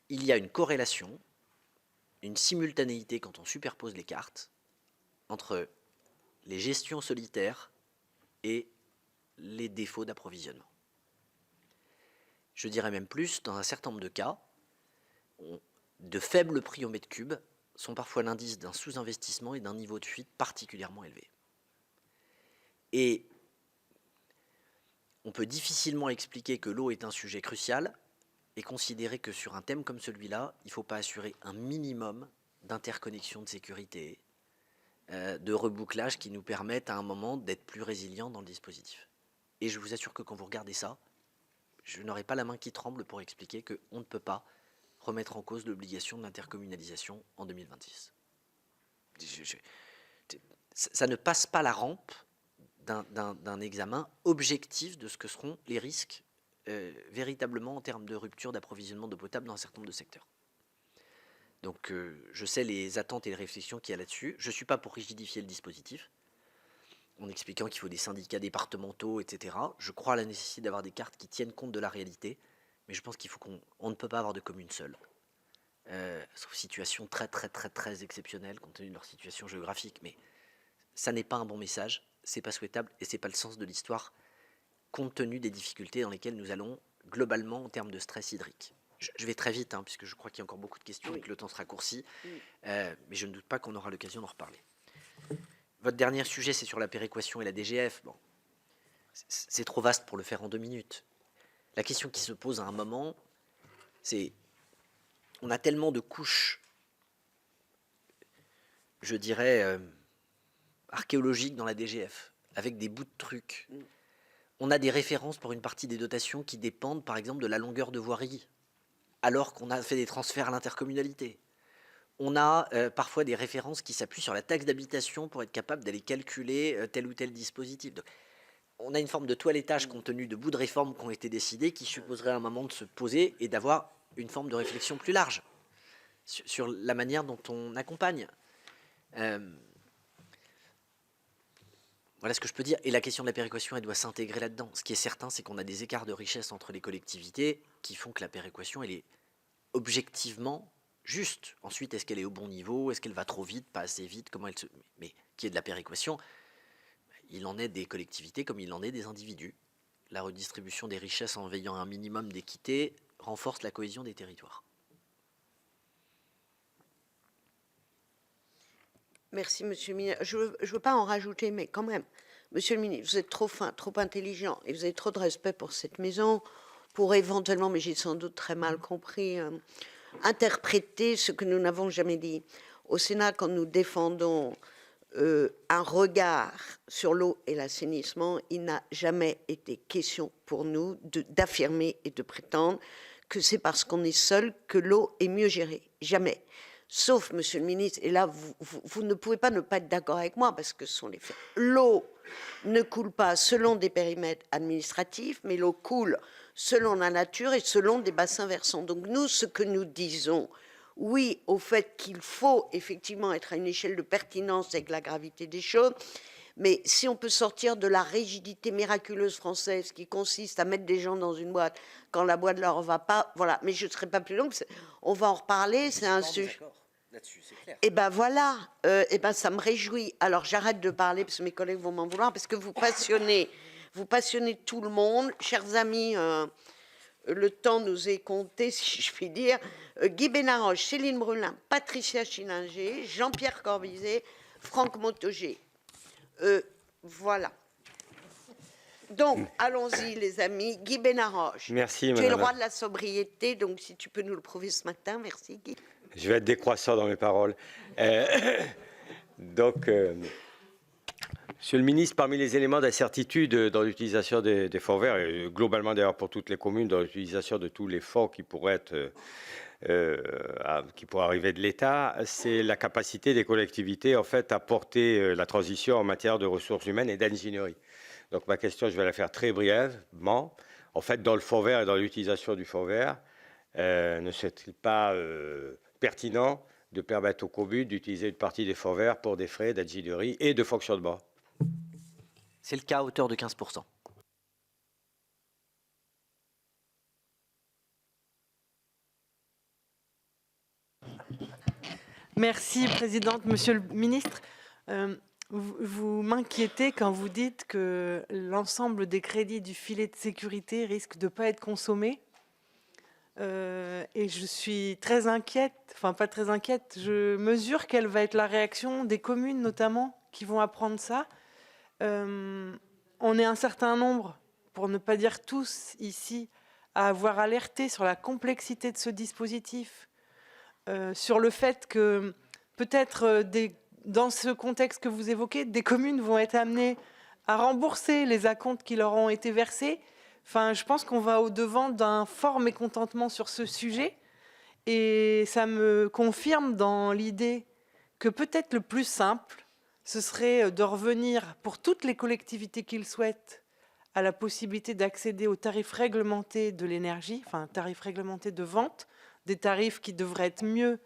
Il y a une corrélation, une simultanéité quand on superpose les cartes entre les gestions solitaires et les défauts d'approvisionnement. Je dirais même plus, dans un certain nombre de cas, de faibles prix au mètre cube sont parfois l'indice d'un sous-investissement et d'un niveau de fuite particulièrement élevé. Et on peut difficilement expliquer que l'eau est un sujet crucial et considérer que sur un thème comme celui-là, il ne faut pas assurer un minimum d'interconnexion de sécurité, de rebouclage qui nous permettent à un moment d'être plus résilients dans le dispositif. Et je vous assure que quand vous regardez ça, je n'aurai pas la main qui tremble pour expliquer qu'on ne peut pas remettre en cause l'obligation de l'intercommunalisation en 2026. Ça ne passe pas la rampe d'un examen objectif de ce que seront les risques véritablement en termes de rupture d'approvisionnement d'eau potable dans un certain nombre de secteurs. Donc je sais les attentes et les réflexions qu'il y a là-dessus. Je ne suis pas pour rigidifier le dispositif, en expliquant qu'il faut des syndicats départementaux, etc. Je crois à la nécessité d'avoir des cartes qui tiennent compte de la réalité, mais je pense qu'il faut qu'on ne peut pas avoir de commune seule. Sauf situation très exceptionnelle compte tenu de leur situation géographique. Mais ça n'est pas un bon message, c'est pas souhaitable et c'est pas le sens de l'histoire compte tenu des difficultés dans lesquelles nous allons globalement en termes de stress hydrique. Je vais très vite, puisque je crois qu'il y a encore beaucoup de questions et que le temps se raccourcit, mais je ne doute pas qu'on aura l'occasion d'en reparler. Votre dernier sujet, c'est sur la péréquation et la DGF. Bon, c'est trop vaste pour le faire en 2 minutes. La question qui se pose à un moment, c'est on a tellement de couches, je dirais, archéologiques dans la DGF, avec des bouts de trucs. On a des références pour une partie des dotations qui dépendent, par exemple, de la longueur de voirie, alors qu'on a fait des transferts à l'intercommunalité. On a parfois des références qui s'appuient sur la taxe d'habitation pour être capable d'aller calculer tel ou tel dispositif. Donc, on a une forme de toilettage compte tenu de bouts de réformes qui ont été décidés, qui supposerait à un moment de se poser et d'avoir une forme de réflexion plus large sur la manière dont on accompagne. Voilà ce que je peux dire. Et la question de la péréquation, elle doit s'intégrer là-dedans. Ce qui est certain, c'est qu'on a des écarts de richesse entre les collectivités qui font que la péréquation, elle est objectivement juste. Ensuite, est-ce qu'elle est au bon niveau? Est-ce qu'elle va trop vite, pas assez vite? Comment elle se... Mais qui est de la péréquation, il en est des collectivités comme il en est des individus. La redistribution des richesses en veillant à un minimum d'équité renforce la cohésion des territoires. Merci, Monsieur le ministre. Je veux pas en rajouter, mais quand même, Monsieur le ministre, vous êtes trop fin, trop intelligent, et vous avez trop de respect pour cette maison, pour éventuellement, mais j'ai sans doute très mal compris, interpréter ce que nous n'avons jamais dit. Au Sénat, quand nous défendons un regard sur l'eau et l'assainissement, il n'a jamais été question pour nous d'affirmer et de prétendre que c'est parce qu'on est seul que l'eau est mieux gérée. Jamais. Sauf, Monsieur le ministre, et là, vous ne pouvez pas ne pas être d'accord avec moi, parce que ce sont les faits. L'eau ne coule pas selon des périmètres administratifs, mais l'eau coule selon la nature et selon des bassins versants. Donc nous, ce que nous disons, oui, au fait qu'il faut effectivement être à une échelle de pertinence avec la gravité des choses, mais si on peut sortir de la rigidité miraculeuse française qui consiste à mettre des gens dans une boîte quand la boîte ne leur va pas, voilà, mais je ne serai pas plus longue, on va en reparler, c'est un sujet. Et ben voilà, et ben ça me réjouit. Alors j'arrête de parler parce que mes collègues vont m'en vouloir, parce que vous passionnez tout le monde. Chers amis, le temps nous est compté, si je puis dire. Guy Benaroche, Céline Brulin, Patricia Schillinger, Jean-Pierre Corbizet, Franck Montaugé. Voilà. Donc, allons-y, les amis. Guy Benaroche. Merci, tu es le roi de la sobriété, donc si tu peux nous le prouver ce matin, merci, Guy. Je vais être décroissant dans mes paroles. Monsieur le ministre, parmi les éléments d'incertitude dans l'utilisation des fonds verts, et globalement d'ailleurs pour toutes les communes, dans l'utilisation de tous les fonds qui pourraient arriver de l'État, c'est la capacité des collectivités en fait à porter la transition en matière de ressources humaines et d'ingénierie. Donc ma question, je vais la faire très brièvement. En fait, dans le fonds vert et dans l'utilisation du fonds vert, ne serait-il pas pertinent de permettre aux communes d'utiliser une partie des fonds verts pour des frais d'ingénierie et de fonctionnement? C'est le cas à hauteur de 15%. Merci, Présidente. Monsieur le ministre, vous m'inquiétez quand vous dites que l'ensemble des crédits du filet de sécurité risque de ne pas être consommés. Et je suis très inquiète, enfin pas très inquiète, je mesure quelle va être la réaction des communes notamment qui vont apprendre ça. On est un certain nombre pour ne pas dire tous ici, à avoir alerté sur la complexité de ce dispositif, sur le fait que peut-être dans ce contexte que vous évoquez, des communes vont être amenées à rembourser les acomptes qui leur ont été versés. Enfin, je pense qu'on va au-devant d'un fort mécontentement sur ce sujet. Et ça me confirme dans l'idée que peut-être le plus simple, ce serait de revenir pour toutes les collectivités qui le souhaitent à la possibilité d'accéder aux tarifs réglementés de l'énergie, enfin tarifs réglementés de vente, des tarifs qui devraient être mieux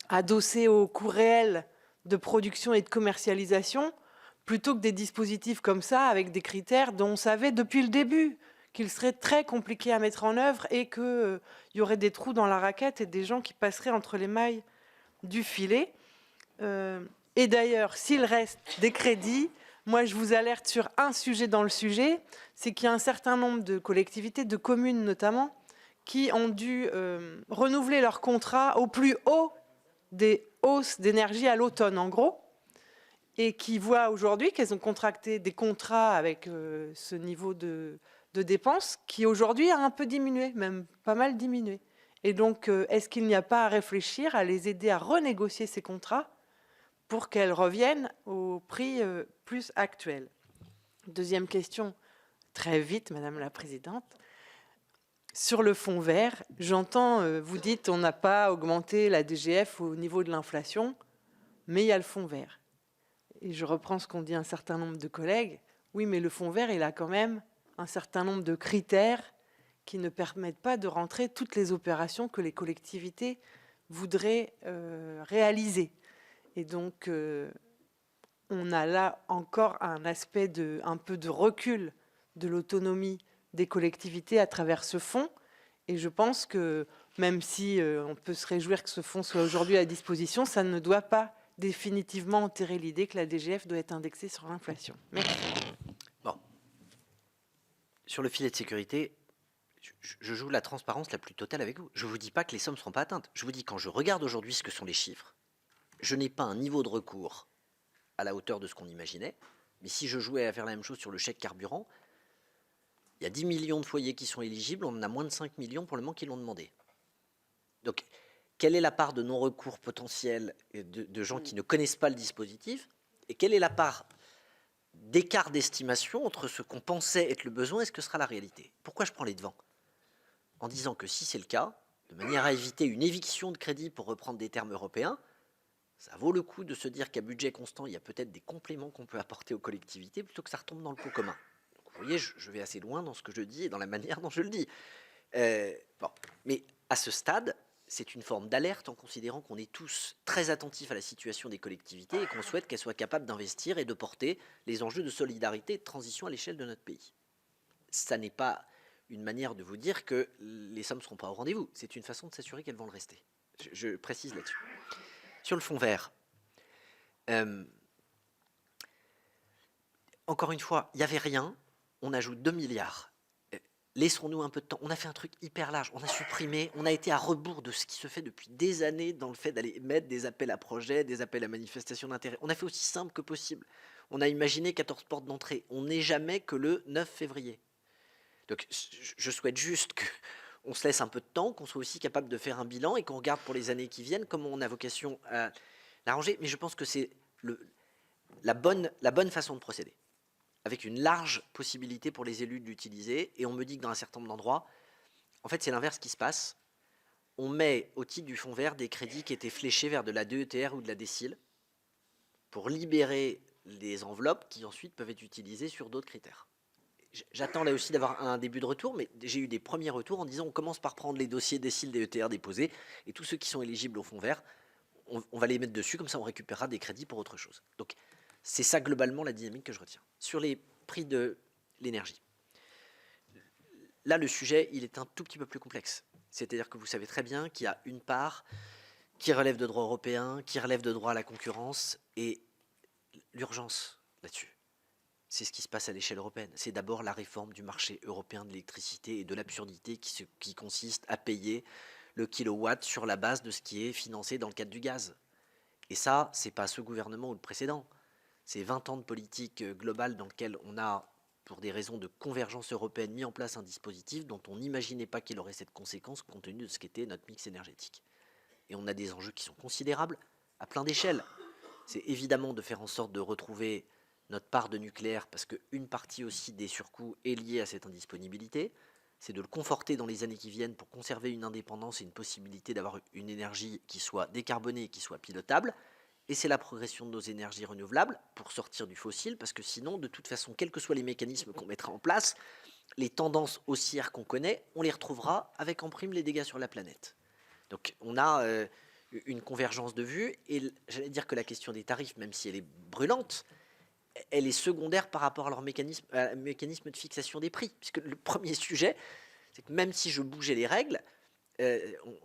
adossés au coût réel de production et de commercialisation, plutôt que des dispositifs comme ça, avec des critères dont on savait depuis le début qu'il serait très compliqué à mettre en œuvre et qu'il y aurait des trous dans la raquette et des gens qui passeraient entre les mailles du filet. Et d'ailleurs, s'il reste des crédits, moi je vous alerte sur un sujet dans le sujet, c'est qu'il y a un certain nombre de collectivités, de communes notamment, qui ont dû renouveler leur contrat au plus haut des hausses d'énergie à l'automne, en gros, et qui voient aujourd'hui qu'elles ont contracté des contrats avec ce niveau de dépenses qui aujourd'hui a un peu diminué, même pas mal diminué. Et donc, est-ce qu'il n'y a pas à réfléchir à les aider à renégocier ces contrats pour qu'elles reviennent au prix plus actuel? Deuxième question, très vite, Madame la Présidente. Sur le fonds vert, j'entends, vous dites, on n'a pas augmenté la DGF au niveau de l'inflation, mais il y a le fonds vert. Et je reprends ce qu'ont dit un certain nombre de collègues. Oui, mais le fonds vert, il a quand même un certain nombre de critères qui ne permettent pas de rentrer toutes les opérations que les collectivités voudraient réaliser. Et donc, on a là encore un aspect un peu de recul de l'autonomie des collectivités à travers ce fonds. Et je pense que même si on peut se réjouir que ce fonds soit aujourd'hui à disposition, ça ne doit pas définitivement enterrer l'idée que la DGF doit être indexée sur l'inflation. Merci. Bon. Sur le filet de sécurité, je joue la transparence la plus totale avec vous. Je ne vous dis pas que les sommes ne seront pas atteintes. Je vous dis, quand je regarde aujourd'hui ce que sont les chiffres, je n'ai pas un niveau de recours à la hauteur de ce qu'on imaginait. Mais si je jouais à faire la même chose sur le chèque carburant, il y a 10 millions de foyers qui sont éligibles, on en a moins de 5 millions pour le moment qui l'ont demandé. Donc, quelle est la part de non-recours potentiel de gens qui ne connaissent pas le dispositif, et quelle est la part d'écart d'estimation entre ce qu'on pensait être le besoin et ce que sera la réalité? Pourquoi je prends les devants? En disant que si c'est le cas, de manière à éviter une éviction de crédit, pour reprendre des termes européens, ça vaut le coup de se dire qu'à budget constant, il y a peut-être des compléments qu'on peut apporter aux collectivités plutôt que ça retombe dans le pot commun. Donc, vous voyez, je vais assez loin dans ce que je dis et dans la manière dont je le dis. Bon. Mais à ce stade, c'est une forme d'alerte en considérant qu'on est tous très attentifs à la situation des collectivités et qu'on souhaite qu'elles soient capables d'investir et de porter les enjeux de solidarité et de transition à l'échelle de notre pays. Ça n'est pas une manière de vous dire que les sommes ne seront pas au rendez-vous. C'est une façon de s'assurer qu'elles vont le rester. Je précise là-dessus. Sur le fonds vert, encore une fois, il n'y avait rien, on ajoute 2 milliards. Laissons-nous un peu de temps. On a fait un truc hyper large. On a supprimé, on a été à rebours de ce qui se fait depuis des années dans le fait d'aller mettre des appels à projets, des appels à manifestation d'intérêt. On a fait aussi simple que possible. On a imaginé 14 portes d'entrée. On n'est jamais que le 9 février. Donc, je souhaite juste qu'on se laisse un peu de temps, qu'on soit aussi capable de faire un bilan et qu'on regarde pour les années qui viennent comment on a vocation à l'arranger. Mais je pense que c'est la bonne façon de procéder, avec une large possibilité pour les élus de l'utiliser. Et on me dit que dans un certain nombre d'endroits, en fait, c'est l'inverse qui se passe. On met au titre du fonds vert des crédits qui étaient fléchés vers de la DETR ou de la DSIL pour libérer les enveloppes qui ensuite peuvent être utilisées sur d'autres critères. J'attends là aussi d'avoir un début de retour, mais j'ai eu des premiers retours en disant on commence par prendre les dossiers DSIL, DETR déposés, et tous ceux qui sont éligibles au fonds vert, on va les mettre dessus, comme ça on récupérera des crédits pour autre chose. Donc, c'est ça globalement la dynamique que je retiens. Sur les prix de l'énergie, là le sujet il est un tout petit peu plus complexe. C'est-à-dire que vous savez très bien qu'il y a une part qui relève de droit européen, qui relève de droit à la concurrence, et l'urgence là-dessus, c'est ce qui se passe à l'échelle européenne. C'est d'abord la réforme du marché européen de l'électricité et de l'absurdité qui consiste à payer le kilowatt sur la base de ce qui est financé dans le cadre du gaz. Et ça, c'est pas ce gouvernement ou le précédent. C'est 20 ans de politique globale dans lequel on a pour des raisons de convergence européenne, mis en place un dispositif dont on n'imaginait pas qu'il aurait cette conséquence compte tenu de ce qu'était notre mix énergétique. Et on a des enjeux qui sont considérables à plein d'échelles. C'est évidemment de faire en sorte de retrouver notre part de nucléaire, parce qu'une partie aussi des surcoûts est liée à cette indisponibilité. C'est de le conforter dans les années qui viennent pour conserver une indépendance et une possibilité d'avoir une énergie qui soit décarbonée et qui soit pilotable. Et c'est la progression de nos énergies renouvelables pour sortir du fossile, parce que sinon, de toute façon, quels que soient les mécanismes qu'on mettra en place, les tendances haussières qu'on connaît, on les retrouvera avec en prime les dégâts sur la planète. Donc on a une convergence de vues, et j'allais dire que la question des tarifs, même si elle est brûlante, elle est secondaire par rapport à leur mécanisme de fixation des prix. Puisque le premier sujet, c'est que même si je bougeais les règles,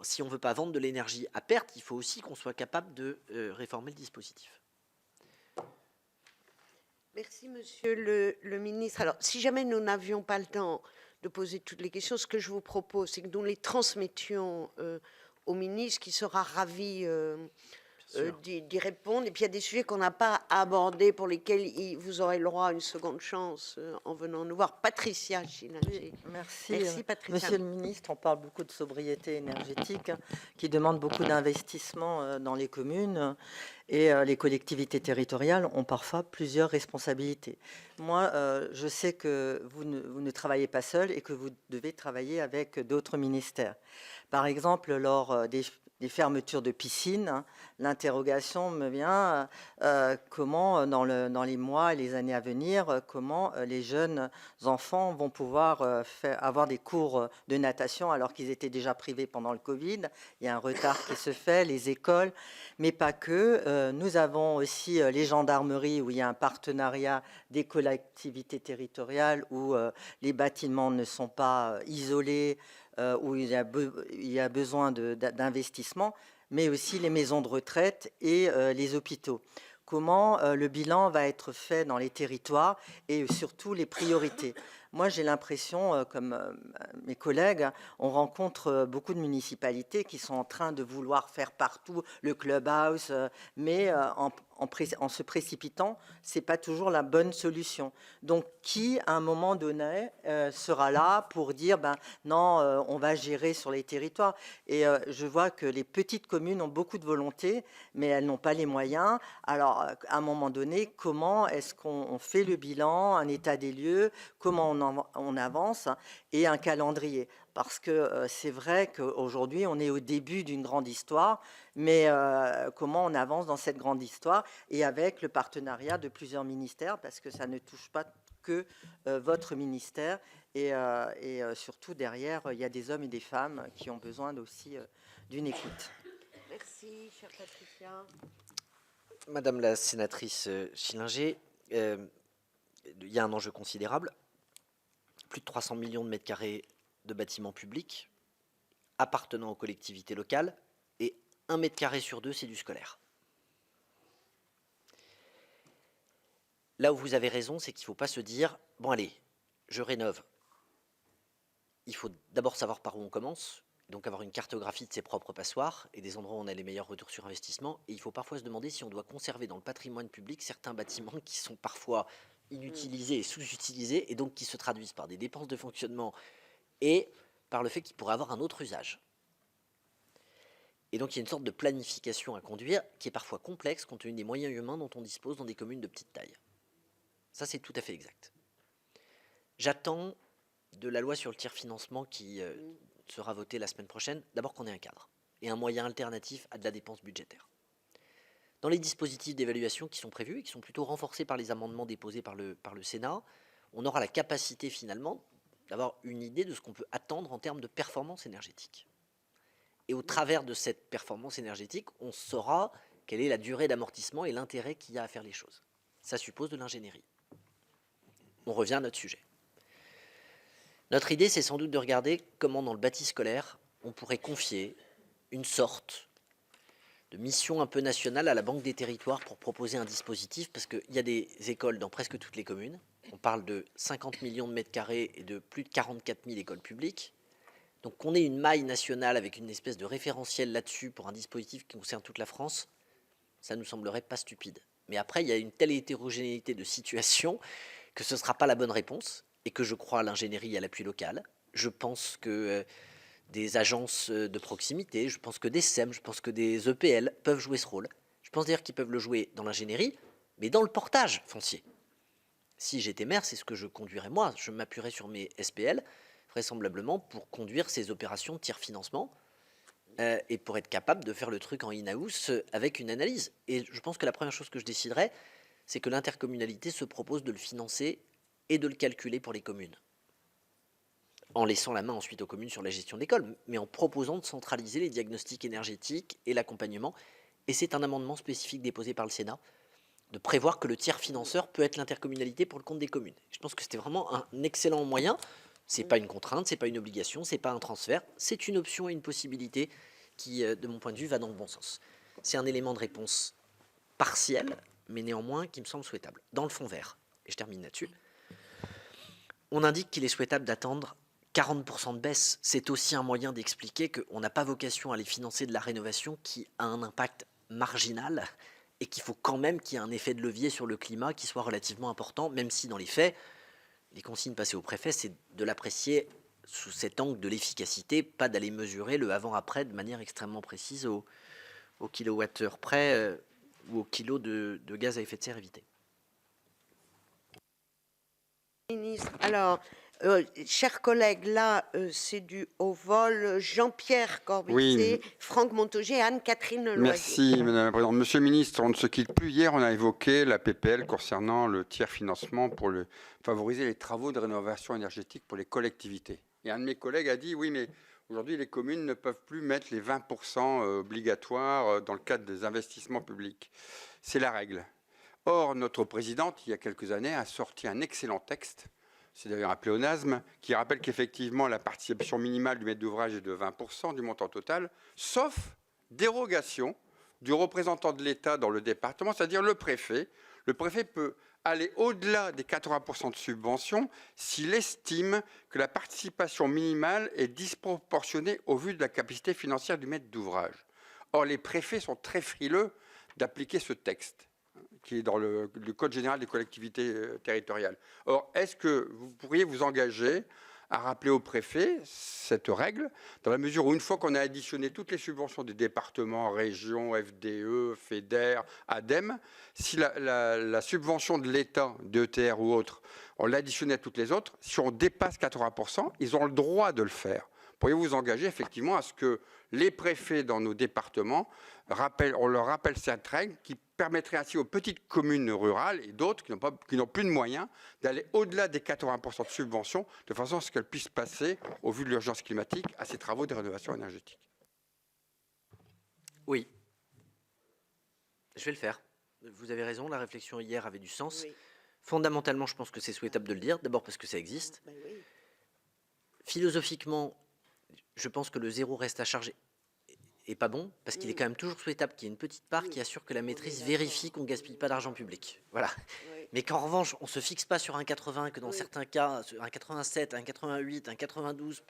si on ne veut pas vendre de l'énergie à perte, il faut aussi qu'on soit capable de réformer le dispositif. Merci, monsieur le ministre. Alors, si jamais nous n'avions pas le temps de poser toutes les questions, ce que je vous propose, c'est que nous les transmettions au ministre, qui sera ravi d'y répondre. Et puis, il y a des sujets qu'on n'a pas abordés, pour lesquels vous aurez le droit à une seconde chance en venant nous voir. Patricia Schillinger. Merci, Patricia. Monsieur le ministre, on parle beaucoup de sobriété énergétique, qui demande beaucoup d'investissement dans les communes, et les collectivités territoriales ont parfois plusieurs responsabilités. Moi, je sais que vous ne travaillez pas seul et que vous devez travailler avec d'autres ministères. Par exemple, lors des fermetures de piscines, l'interrogation me vient, comment dans les mois et les années à venir, comment les jeunes enfants vont pouvoir avoir des cours de natation alors qu'ils étaient déjà privés pendant le Covid. Il y a un retard qui se fait, les écoles, mais pas que. Nous avons aussi les gendarmeries, où il y a un partenariat des collectivités territoriales, où les bâtiments ne sont pas isolés, où il y a besoin d'investissement, mais aussi les maisons de retraite et les hôpitaux. Comment le bilan va être fait dans les territoires et surtout les priorités. Moi, j'ai l'impression, comme mes collègues, on rencontre beaucoup de municipalités qui sont en train de vouloir faire partout le clubhouse, mais en se précipitant, c'est pas toujours la bonne solution. Donc, qui, à un moment donné, sera là pour dire, ben non, on va gérer sur les territoires. Et je vois que les petites communes ont beaucoup de volonté, mais elles n'ont pas les moyens. Alors, à un moment donné, comment est-ce qu'on fait le bilan, un état des lieux, comment on avance, et un calendrier. Parce que c'est vrai qu'aujourd'hui, on est au début d'une grande histoire, mais comment on avance dans cette grande histoire, et avec le partenariat de plusieurs ministères, parce que ça ne touche pas que votre ministère, et surtout derrière, il y a des hommes et des femmes qui ont besoin aussi d'une écoute. Merci, chère Patricia. Madame la sénatrice Schillinger, il y a un enjeu considérable. Plus de 300 millions de mètres carrés de bâtiments publics appartenant aux collectivités locales, et 1 mètre carré sur 2, c'est du scolaire. Là où vous avez raison, c'est qu'il ne faut pas se dire, bon allez, je rénove. Il faut d'abord savoir par où on commence, donc avoir une cartographie de ses propres passoires et des endroits où on a les meilleurs retours sur investissement. Et il faut parfois se demander si on doit conserver dans le patrimoine public certains bâtiments qui sont parfois inutilisés et sous-utilisés, et donc qui se traduisent par des dépenses de fonctionnement et par le fait qu'ils pourraient avoir un autre usage. Et donc il y a une sorte de planification à conduire qui est parfois complexe compte tenu des moyens humains dont on dispose dans des communes de petite taille. Ça, c'est tout à fait exact. J'attends de la loi sur le tiers-financement qui sera votée la semaine prochaine, d'abord qu'on ait un cadre et un moyen alternatif à de la dépense budgétaire. Dans les dispositifs d'évaluation qui sont prévus et qui sont plutôt renforcés par les amendements déposés par le Sénat, on aura la capacité finalement d'avoir une idée de ce qu'on peut attendre en termes de performance énergétique. Et au travers de cette performance énergétique, on saura quelle est la durée d'amortissement et l'intérêt qu'il y a à faire les choses. Ça suppose de l'ingénierie. On revient à notre sujet. Notre idée, c'est sans doute de regarder comment dans le bâti scolaire, on pourrait confier une sorte de mission un peu nationale à la Banque des territoires pour proposer un dispositif, parce qu'il y a des écoles dans presque toutes les communes. On parle de 50 millions de mètres carrés et de plus de 44 000 écoles publiques. Donc qu'on ait une maille nationale avec une espèce de référentiel là-dessus pour un dispositif qui concerne toute la France, ça nous semblerait pas stupide. Mais après, il y a une telle hétérogénéité de situations que ce ne sera pas la bonne réponse et que je crois à l'ingénierie et à l'appui local. Je pense que des agences de proximité, je pense que des SEM, je pense que des EPL peuvent jouer ce rôle. Je pense d'ailleurs qu'ils peuvent le jouer dans l'ingénierie, mais dans le portage foncier. Si j'étais maire, c'est ce que je conduirais moi. Je m'appuierais sur mes SPL, vraisemblablement, pour conduire ces opérations de tiers-financement et pour être capable de faire le truc en in-house avec une analyse. Et je pense que la première chose que je déciderais, c'est que l'intercommunalité se propose de le financer et de le calculer pour les communes. En laissant la main ensuite aux communes sur la gestion d'école, mais en proposant de centraliser les diagnostics énergétiques et l'accompagnement. Et c'est un amendement spécifique déposé par le Sénat, de prévoir que le tiers financeur peut être l'intercommunalité pour le compte des communes. Je pense que c'était vraiment un excellent moyen. Ce n'est pas une contrainte, ce n'est pas une obligation, ce n'est pas un transfert, c'est une option et une possibilité qui, de mon point de vue, va dans le bon sens. C'est un élément de réponse partiel, mais néanmoins qui me semble souhaitable. Dans le fonds vert, et je termine là-dessus, on indique qu'il est souhaitable d'attendre 40% de baisse. C'est aussi un moyen d'expliquer qu'on n'a pas vocation à aller financer de la rénovation qui a un impact marginal et qu'il faut quand même qu'il y ait un effet de levier sur le climat qui soit relativement important, même si dans les faits, les consignes passées au préfet, c'est de l'apprécier sous cet angle de l'efficacité, pas d'aller mesurer le avant-après de manière extrêmement précise au kilowattheure près ou au kilo de gaz à effet de serre évité. Ministre, alors, chers collègues, là, c'est du haut vol. Jean-Pierre Corbizet, Oui. Franck Montaugé et Anne-Catherine Loisier. Merci, Madame la Présidente. Monsieur le Ministre, on ne se quitte plus. Hier, on a évoqué la PPL concernant le tiers-financement pour favoriser les travaux de rénovation énergétique pour les collectivités. Et un de mes collègues a dit, oui, mais aujourd'hui, les communes ne peuvent plus mettre les 20% obligatoires dans le cadre des investissements publics. C'est la règle. Or, notre présidente, il y a quelques années, a sorti un excellent texte, c'est d'ailleurs un pléonasme, qui rappelle qu'effectivement, la participation minimale du maître d'ouvrage est de 20% du montant total, sauf dérogation du représentant de l'État dans le département, c'est-à-dire le préfet. Le préfet peut aller au-delà des 80% de subvention s'il estime que la participation minimale est disproportionnée au vu de la capacité financière du maître d'ouvrage. Or, les préfets sont très frileux d'appliquer ce texte, qui est dans le Code général des collectivités territoriales. Or, est-ce que vous pourriez vous engager à rappeler au préfet cette règle, dans la mesure où une fois qu'on a additionné toutes les subventions des départements, régions, FDE, FEDER, ADEME, si la subvention de l'État, d'ETR ou autre, on l'additionnait à toutes les autres, si on dépasse 80%, ils ont le droit de le faire. Pourriez-vous vous engager effectivement à ce que les préfets dans nos départements, on leur rappelle cette règle qui permettrait ainsi aux petites communes rurales et d'autres qui n'ont plus de moyens d'aller au-delà des 80% de subventions de façon à ce qu'elles puissent passer, au vu de l'urgence climatique, à ces travaux de rénovation énergétique? Oui. Je vais le faire. Vous avez raison, la réflexion hier avait du sens. Oui. Fondamentalement, je pense que c'est souhaitable de le dire, d'abord parce que ça existe. Oui. Philosophiquement, je pense que le zéro reste à charge est pas bon, parce qu'il est quand même toujours souhaitable qu'il y ait une petite part qui assure que la maîtrise vérifie qu'on ne gaspille pas d'argent public. Voilà. Oui. Mais qu'en revanche, on ne se fixe pas sur un 80, que dans certains cas, un 87, un 88, un 92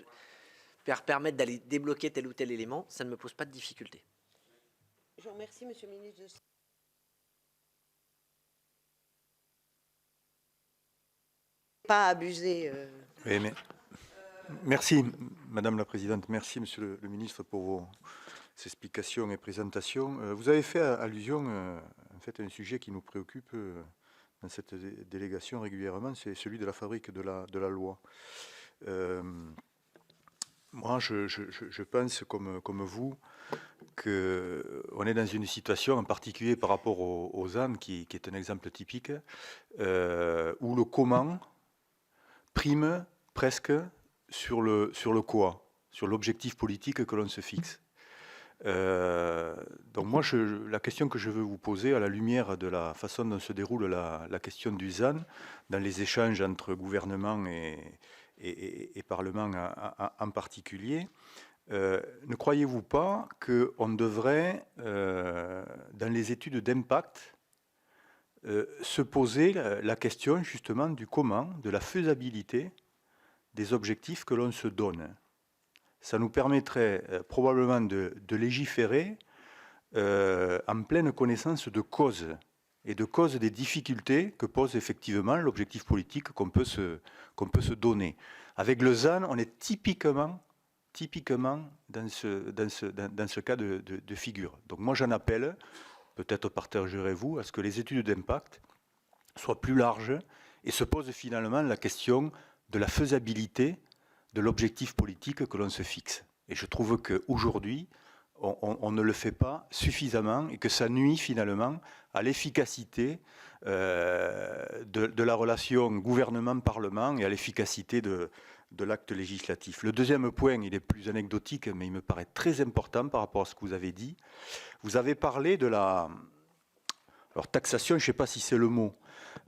permettent d'aller débloquer tel ou tel élément, ça ne me pose pas de difficulté. Je vous remercie, Monsieur le ministre. Pas abuser. Oui, mais merci, Madame la Présidente. Merci, Monsieur le Ministre, pour vos explications et présentations. Vous avez fait allusion en fait, à un sujet qui nous préoccupe dans cette délégation régulièrement, c'est celui de la fabrique de la loi. Moi, je pense, comme vous, qu'on est dans une situation, en particulier par rapport aux ânes, qui est un exemple typique, où le comment prime presque sur le quoi, sur l'objectif politique que l'on se fixe. Donc moi, la question que je veux vous poser, à la lumière de la façon dont se déroule la question du ZAN, dans les échanges entre gouvernement et Parlement en particulier, ne croyez-vous pas qu'on devrait, dans les études d'impact, se poser la question justement du comment, de la faisabilité des objectifs que l'on se donne? Ça nous permettrait probablement de légiférer en pleine connaissance de cause et de cause des difficultés que pose effectivement l'objectif politique qu'on peut se donner. Avec le ZAN, on est typiquement dans ce cas de figure. Donc moi j'en appelle, peut-être partagerez-vous, à ce que les études d'impact soient plus larges et se posent finalement la question de la faisabilité de l'objectif politique que l'on se fixe. Et je trouve qu'aujourd'hui, on ne le fait pas suffisamment et que ça nuit finalement à l'efficacité de la relation gouvernement-parlement et à l'efficacité de l'acte législatif. Le deuxième point, il est plus anecdotique, mais il me paraît très important par rapport à ce que vous avez dit. Vous avez parlé de la taxation, je ne sais pas si c'est le mot,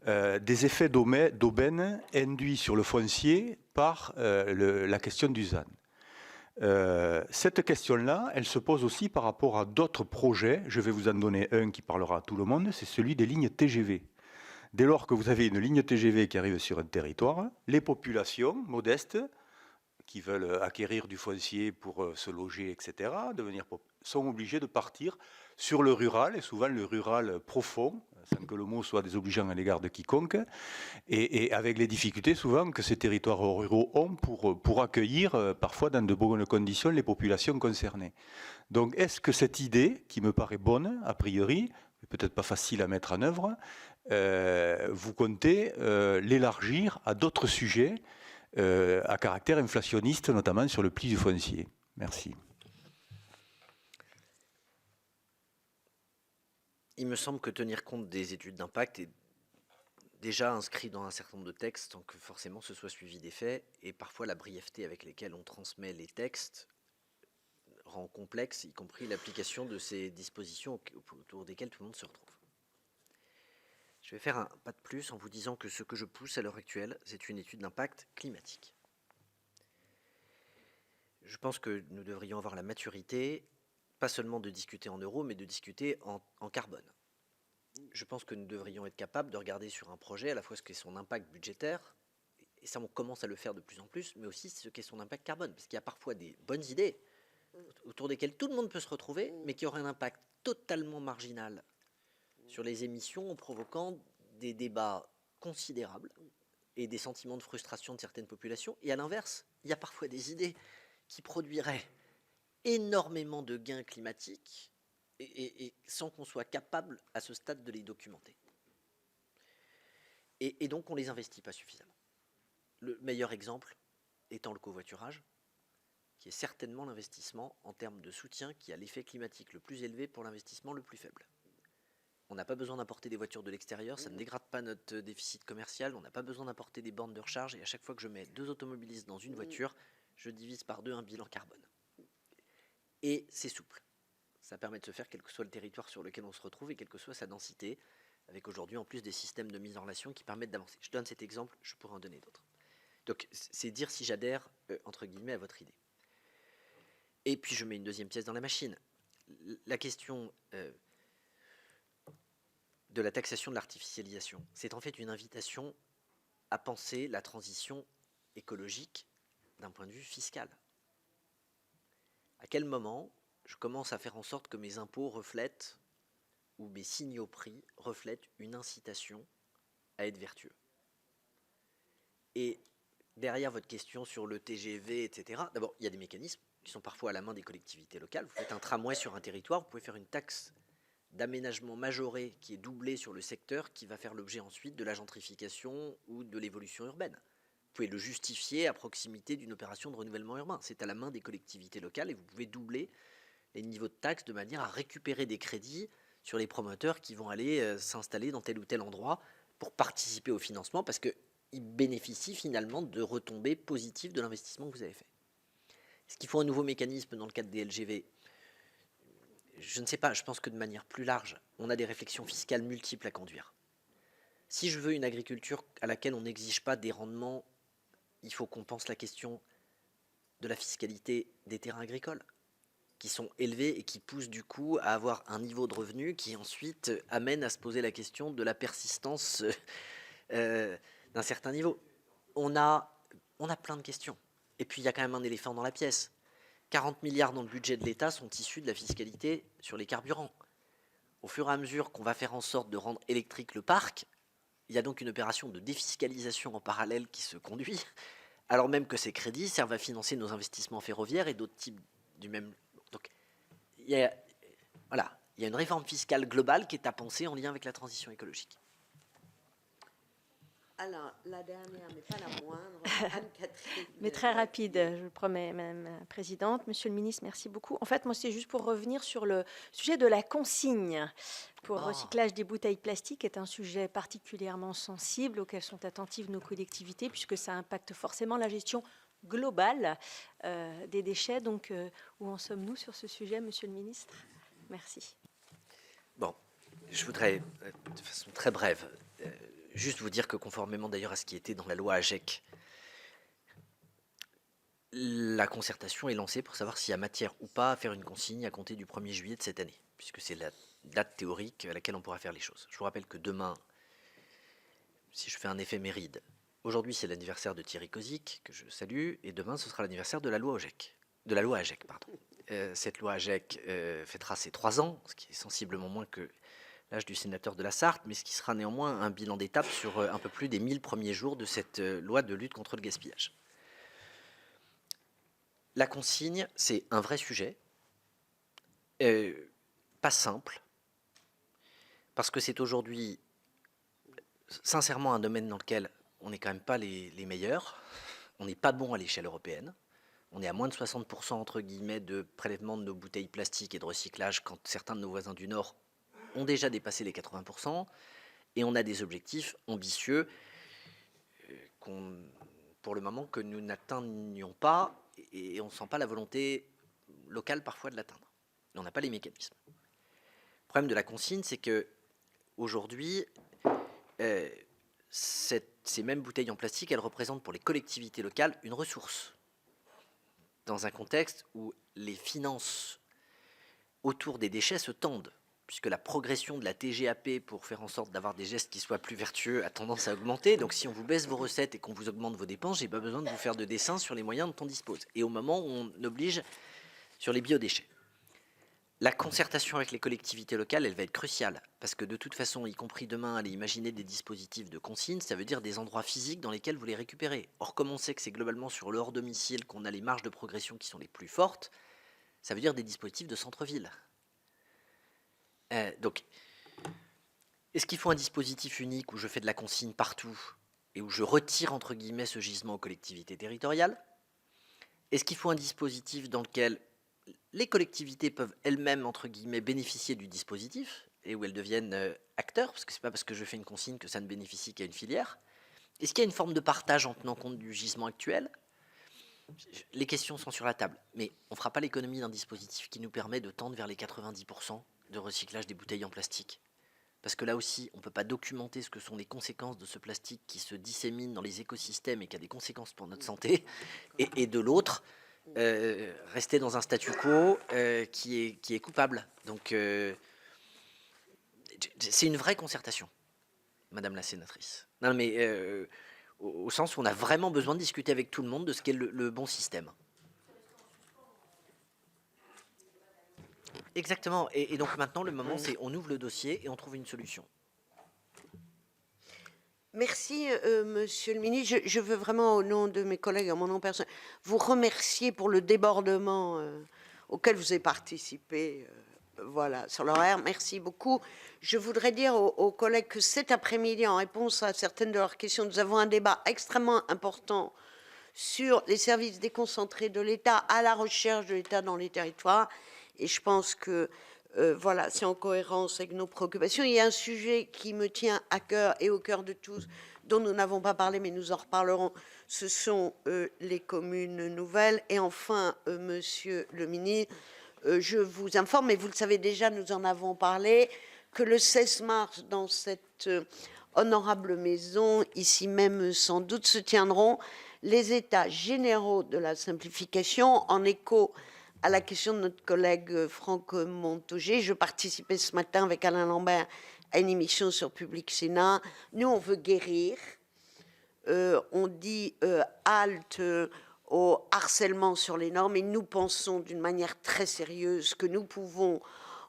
des effets d'aubaine induits sur le foncier par la question du ZAN. Cette question-là, elle se pose aussi par rapport à d'autres projets. Je vais vous en donner un qui parlera à tout le monde, c'est celui des lignes TGV. Dès lors que vous avez une ligne TGV qui arrive sur un territoire, les populations modestes qui veulent acquérir du foncier pour se loger, etc., sont obligées de partir sur le rural, et souvent le rural profond, sans que le mot soit désobligeant à l'égard de quiconque, et avec les difficultés souvent que ces territoires ruraux ont pour accueillir, parfois dans de bonnes conditions, les populations concernées. Donc est-ce que cette idée, qui me paraît bonne, a priori, peut-être pas facile à mettre en œuvre, vous comptez l'élargir à d'autres sujets à caractère inflationniste, notamment sur le prix du foncier? Merci. Il me semble que tenir compte des études d'impact est déjà inscrit dans un certain nombre de textes, sans que forcément ce soit suivi des faits, et parfois la brièveté avec laquelle on transmet les textes rend complexe, y compris l'application de ces dispositions autour desquelles tout le monde se retrouve. Je vais faire un pas de plus en vous disant que ce que je pousse à l'heure actuelle, c'est une étude d'impact climatique. Je pense que nous devrions avoir la maturité, pas seulement de discuter en euros, mais de discuter en carbone. Je pense que nous devrions être capables de regarder sur un projet à la fois ce qu'est son impact budgétaire, et ça on commence à le faire de plus en plus, mais aussi ce qu'est son impact carbone, parce qu'il y a parfois des bonnes idées autour desquelles tout le monde peut se retrouver, mais qui auraient un impact totalement marginal sur les émissions en provoquant des débats considérables et des sentiments de frustration de certaines populations. Et à l'inverse, il y a parfois des idées qui produiraient énormément de gains climatiques et sans qu'on soit capable à ce stade de les documenter. Et donc on ne les investit pas suffisamment. Le meilleur exemple étant le covoiturage, qui est certainement l'investissement en termes de soutien qui a l'effet climatique le plus élevé pour l'investissement le plus faible. On n'a pas besoin d'importer des voitures de l'extérieur, ça ne dégrade pas notre déficit commercial, on n'a pas besoin d'importer des bornes de recharge, et à chaque fois que je mets 2 automobilistes dans une voiture, je divise par 2 un bilan carbone. Et c'est souple. Ça permet de se faire quel que soit le territoire sur lequel on se retrouve et quelle que soit sa densité, avec aujourd'hui en plus des systèmes de mise en relation qui permettent d'avancer. Je donne cet exemple, je pourrais en donner d'autres. Donc c'est dire si j'adhère, entre guillemets, à votre idée. Et puis je mets une deuxième pièce dans la machine. La question de la taxation de l'artificialisation, c'est en fait une invitation à penser la transition écologique d'un point de vue fiscal. À quel moment je commence à faire en sorte que mes impôts reflètent, ou mes signaux prix reflètent une incitation à être vertueux? Et derrière votre question sur le TGV, etc., d'abord, il y a des mécanismes qui sont parfois à la main des collectivités locales. Vous faites un tramway sur un territoire, vous pouvez faire une taxe d'aménagement majoré qui est doublée sur le secteur, qui va faire l'objet ensuite de la gentrification ou de l'évolution urbaine. Vous pouvez le justifier à proximité d'une opération de renouvellement urbain. C'est à la main des collectivités locales et vous pouvez doubler les niveaux de taxes de manière à récupérer des crédits sur les promoteurs qui vont aller s'installer dans tel ou tel endroit pour participer au financement parce qu'ils bénéficient finalement de retombées positives de l'investissement que vous avez fait. Est-ce qu'il faut un nouveau mécanisme dans le cadre des LGV ? Je ne sais pas, je pense que de manière plus large, on a des réflexions fiscales multiples à conduire. Si je veux une agriculture à laquelle on n'exige pas des rendements, il faut qu'on pense la question de la fiscalité des terrains agricoles, qui sont élevés et qui poussent du coup à avoir un niveau de revenu qui ensuite amène à se poser la question de la persistance d'un certain niveau. On a plein de questions. Et puis il y a quand même un éléphant dans la pièce. 40 milliards dans le budget de l'État sont issus de la fiscalité sur les carburants. au fur et à mesure qu'on va faire en sorte de rendre électrique le parc, il y a donc une opération de défiscalisation en parallèle qui se conduit, alors même que ces crédits servent à financer nos investissements ferroviaires et d'autres types du même. Donc, il y a une réforme fiscale globale qui est à penser en lien avec la transition écologique. Alors, la dernière, mais pas la moindre, Anne-Catherine. Mais très rapide, je le promets, Madame la Présidente. Monsieur le Ministre, merci beaucoup. En fait, moi, c'est juste pour revenir sur le sujet de la consigne pour recyclage des bouteilles plastiques, qui est un sujet particulièrement sensible auquel sont attentives nos collectivités, puisque ça impacte forcément la gestion globale des déchets. Donc, où en sommes-nous sur ce sujet, Monsieur le Ministre? Merci. Bon, je voudrais, de façon très brève, juste vous dire que conformément d'ailleurs à ce qui était dans la loi AGEC, la concertation est lancée pour savoir s'il y a matière ou pas à faire une consigne à compter du 1er juillet de cette année, puisque c'est la date théorique à laquelle on pourra faire les choses. Je vous rappelle que demain, si je fais un éphéméride, aujourd'hui c'est l'anniversaire de Thierry Kozik, que je salue, et demain ce sera l'anniversaire de la loi AGEC. Cette loi AGEC fêtera ses 3 ans, ce qui est sensiblement moins que l'âge du sénateur de la Sarthe, mais ce qui sera néanmoins un bilan d'étape sur un peu plus des 1000 premiers jours de cette loi de lutte contre le gaspillage. La consigne, c'est un vrai sujet, pas simple, parce que c'est aujourd'hui, sincèrement, un domaine dans lequel on n'est quand même pas les meilleurs, on n'est pas bon à l'échelle européenne, on est à moins de 60% entre guillemets de prélèvement de nos bouteilles plastiques et de recyclage quand certains de nos voisins du Nord ont déjà dépassé les 80%, et on a des objectifs ambitieux pour le moment que nous n'atteignons pas, et on ne sent pas la volonté locale parfois de l'atteindre. On n'a pas les mécanismes. Le problème de la consigne, c'est que aujourd'hui, ces mêmes bouteilles en plastique, elles représentent pour les collectivités locales une ressource, dans un contexte où les finances autour des déchets se tendent, puisque la progression de la TGAP pour faire en sorte d'avoir des gestes qui soient plus vertueux a tendance à augmenter. Donc si on vous baisse vos recettes et qu'on vous augmente vos dépenses, j'ai pas besoin de vous faire de dessin sur les moyens dont on dispose. Et au moment où on oblige sur les biodéchets. La concertation avec les collectivités locales, elle va être cruciale, parce que de toute façon, y compris demain, aller imaginer des dispositifs de consigne, ça veut dire des endroits physiques dans lesquels vous les récupérez. Or, comme on sait que c'est globalement sur le hors-domicile qu'on a les marges de progression qui sont les plus fortes, ça veut dire des dispositifs de centre-ville. Donc, est-ce qu'il faut un dispositif unique où je fais de la consigne partout et où je retire entre guillemets ce gisement aux collectivités territoriales? Est-ce qu'il faut un dispositif dans lequel les collectivités peuvent elles-mêmes entre guillemets bénéficier du dispositif et où elles deviennent acteurs, parce que c'est pas parce que je fais une consigne que ça ne bénéficie qu'à une filière? Est-ce qu'il y a une forme de partage en tenant compte du gisement actuel? Les questions sont sur la table, mais on ne fera pas l'économie d'un dispositif qui nous permet de tendre vers les 90% de recyclage des bouteilles en plastique. Parce que là aussi, on ne peut pas documenter ce que sont les conséquences de ce plastique qui se dissémine dans les écosystèmes et qui a des conséquences pour notre santé, et de l'autre, rester dans un statu quo qui est coupable. Donc, c'est une vraie concertation, Madame la sénatrice. Non, mais au sens où on a vraiment besoin de discuter avec tout le monde de ce qu'est le bon système. Exactement. Et donc maintenant, le moment, c'est on ouvre le dossier et on trouve une solution. Merci, Monsieur le ministre. Je veux vraiment, au nom de mes collègues, en mon nom personnel, vous remercier pour le débordement auquel vous avez participé voilà, sur l'horaire. Merci beaucoup. Je voudrais dire aux collègues que cet après-midi, en réponse à certaines de leurs questions, nous avons un débat extrêmement important sur les services déconcentrés de l'État à la recherche de l'État dans les territoires. Et je pense que voilà, c'est en cohérence avec nos préoccupations. Il y a un sujet qui me tient à cœur et au cœur de tous, dont nous n'avons pas parlé, mais nous en reparlerons. Ce sont les communes nouvelles. Et enfin, Monsieur le ministre, je vous informe, mais vous le savez déjà, nous en avons parlé, que le 16 mars, dans cette honorable maison, ici même sans doute, se tiendront les états généraux de la simplification, en écho à la question de notre collègue Franck Montaugé. Je participais ce matin avec Alain Lambert à une émission sur Public Sénat. Nous, on veut guérir. On dit halte au harcèlement sur les normes, et nous pensons d'une manière très sérieuse que nous pouvons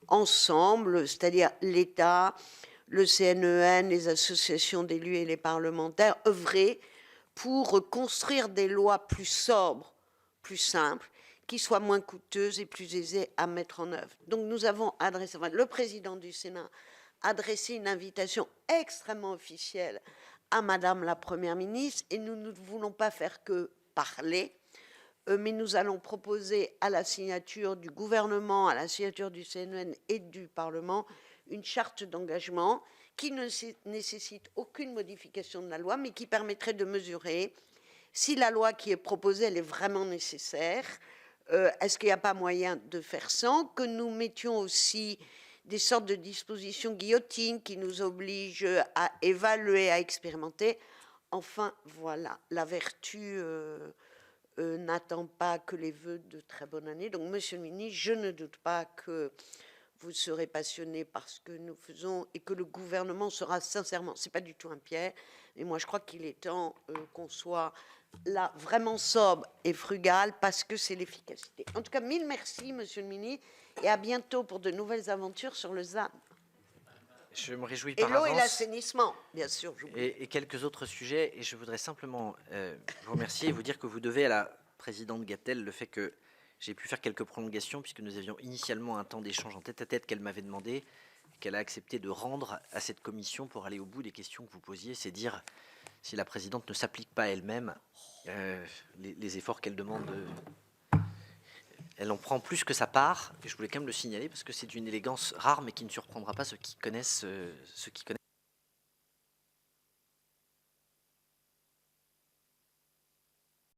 ensemble, c'est-à-dire l'État, le CNEN, les associations d'élus et les parlementaires, œuvrer pour construire des lois plus sobres, plus simples, qui soient moins coûteuses et plus aisées à mettre en œuvre. Donc nous avons adressé, enfin, le président du Sénat a adressé une invitation extrêmement officielle à Madame la Première ministre, et nous ne voulons pas faire que parler, mais nous allons proposer à la signature du gouvernement, à la signature du CNEN et du Parlement, une charte d'engagement qui ne nécessite aucune modification de la loi, mais qui permettrait de mesurer si la loi qui est proposée, elle est vraiment nécessaire. Est-ce qu'il n'y a pas moyen de faire sans, que nous mettions aussi des sortes de dispositions guillotines qui nous obligent à évaluer, à expérimenter. Enfin, voilà, la vertu n'attend pas que les vœux de très bonne année. Donc, Monsieur le ministre, je ne doute pas que vous serez passionné par ce que nous faisons et que le gouvernement sera sincèrement, c'est pas du tout un piège, et moi je crois qu'il est temps qu'on soit là vraiment sobre et frugal, parce que c'est l'efficacité. En tout cas, mille merci, Monsieur le ministre, et à bientôt pour de nouvelles aventures sur le ZAN. Je me réjouis Et par l'eau et avance. l'assainissement, bien sûr. Et quelques autres sujets. Et je voudrais simplement vous remercier et vous dire que vous devez à la présidente Gatel le fait que j'ai pu faire quelques prolongations, puisque nous avions initialement un temps d'échange en tête-à-tête qu'elle m'avait demandé, et qu'elle a accepté de rendre à cette commission pour aller au bout des questions que vous posiez. C'est dire si la présidente ne s'applique pas elle-même les efforts qu'elle demande. Elle en prend plus que sa part, et je voulais quand même le signaler parce que c'est d'une élégance rare, mais qui ne surprendra pas ceux qui connaissent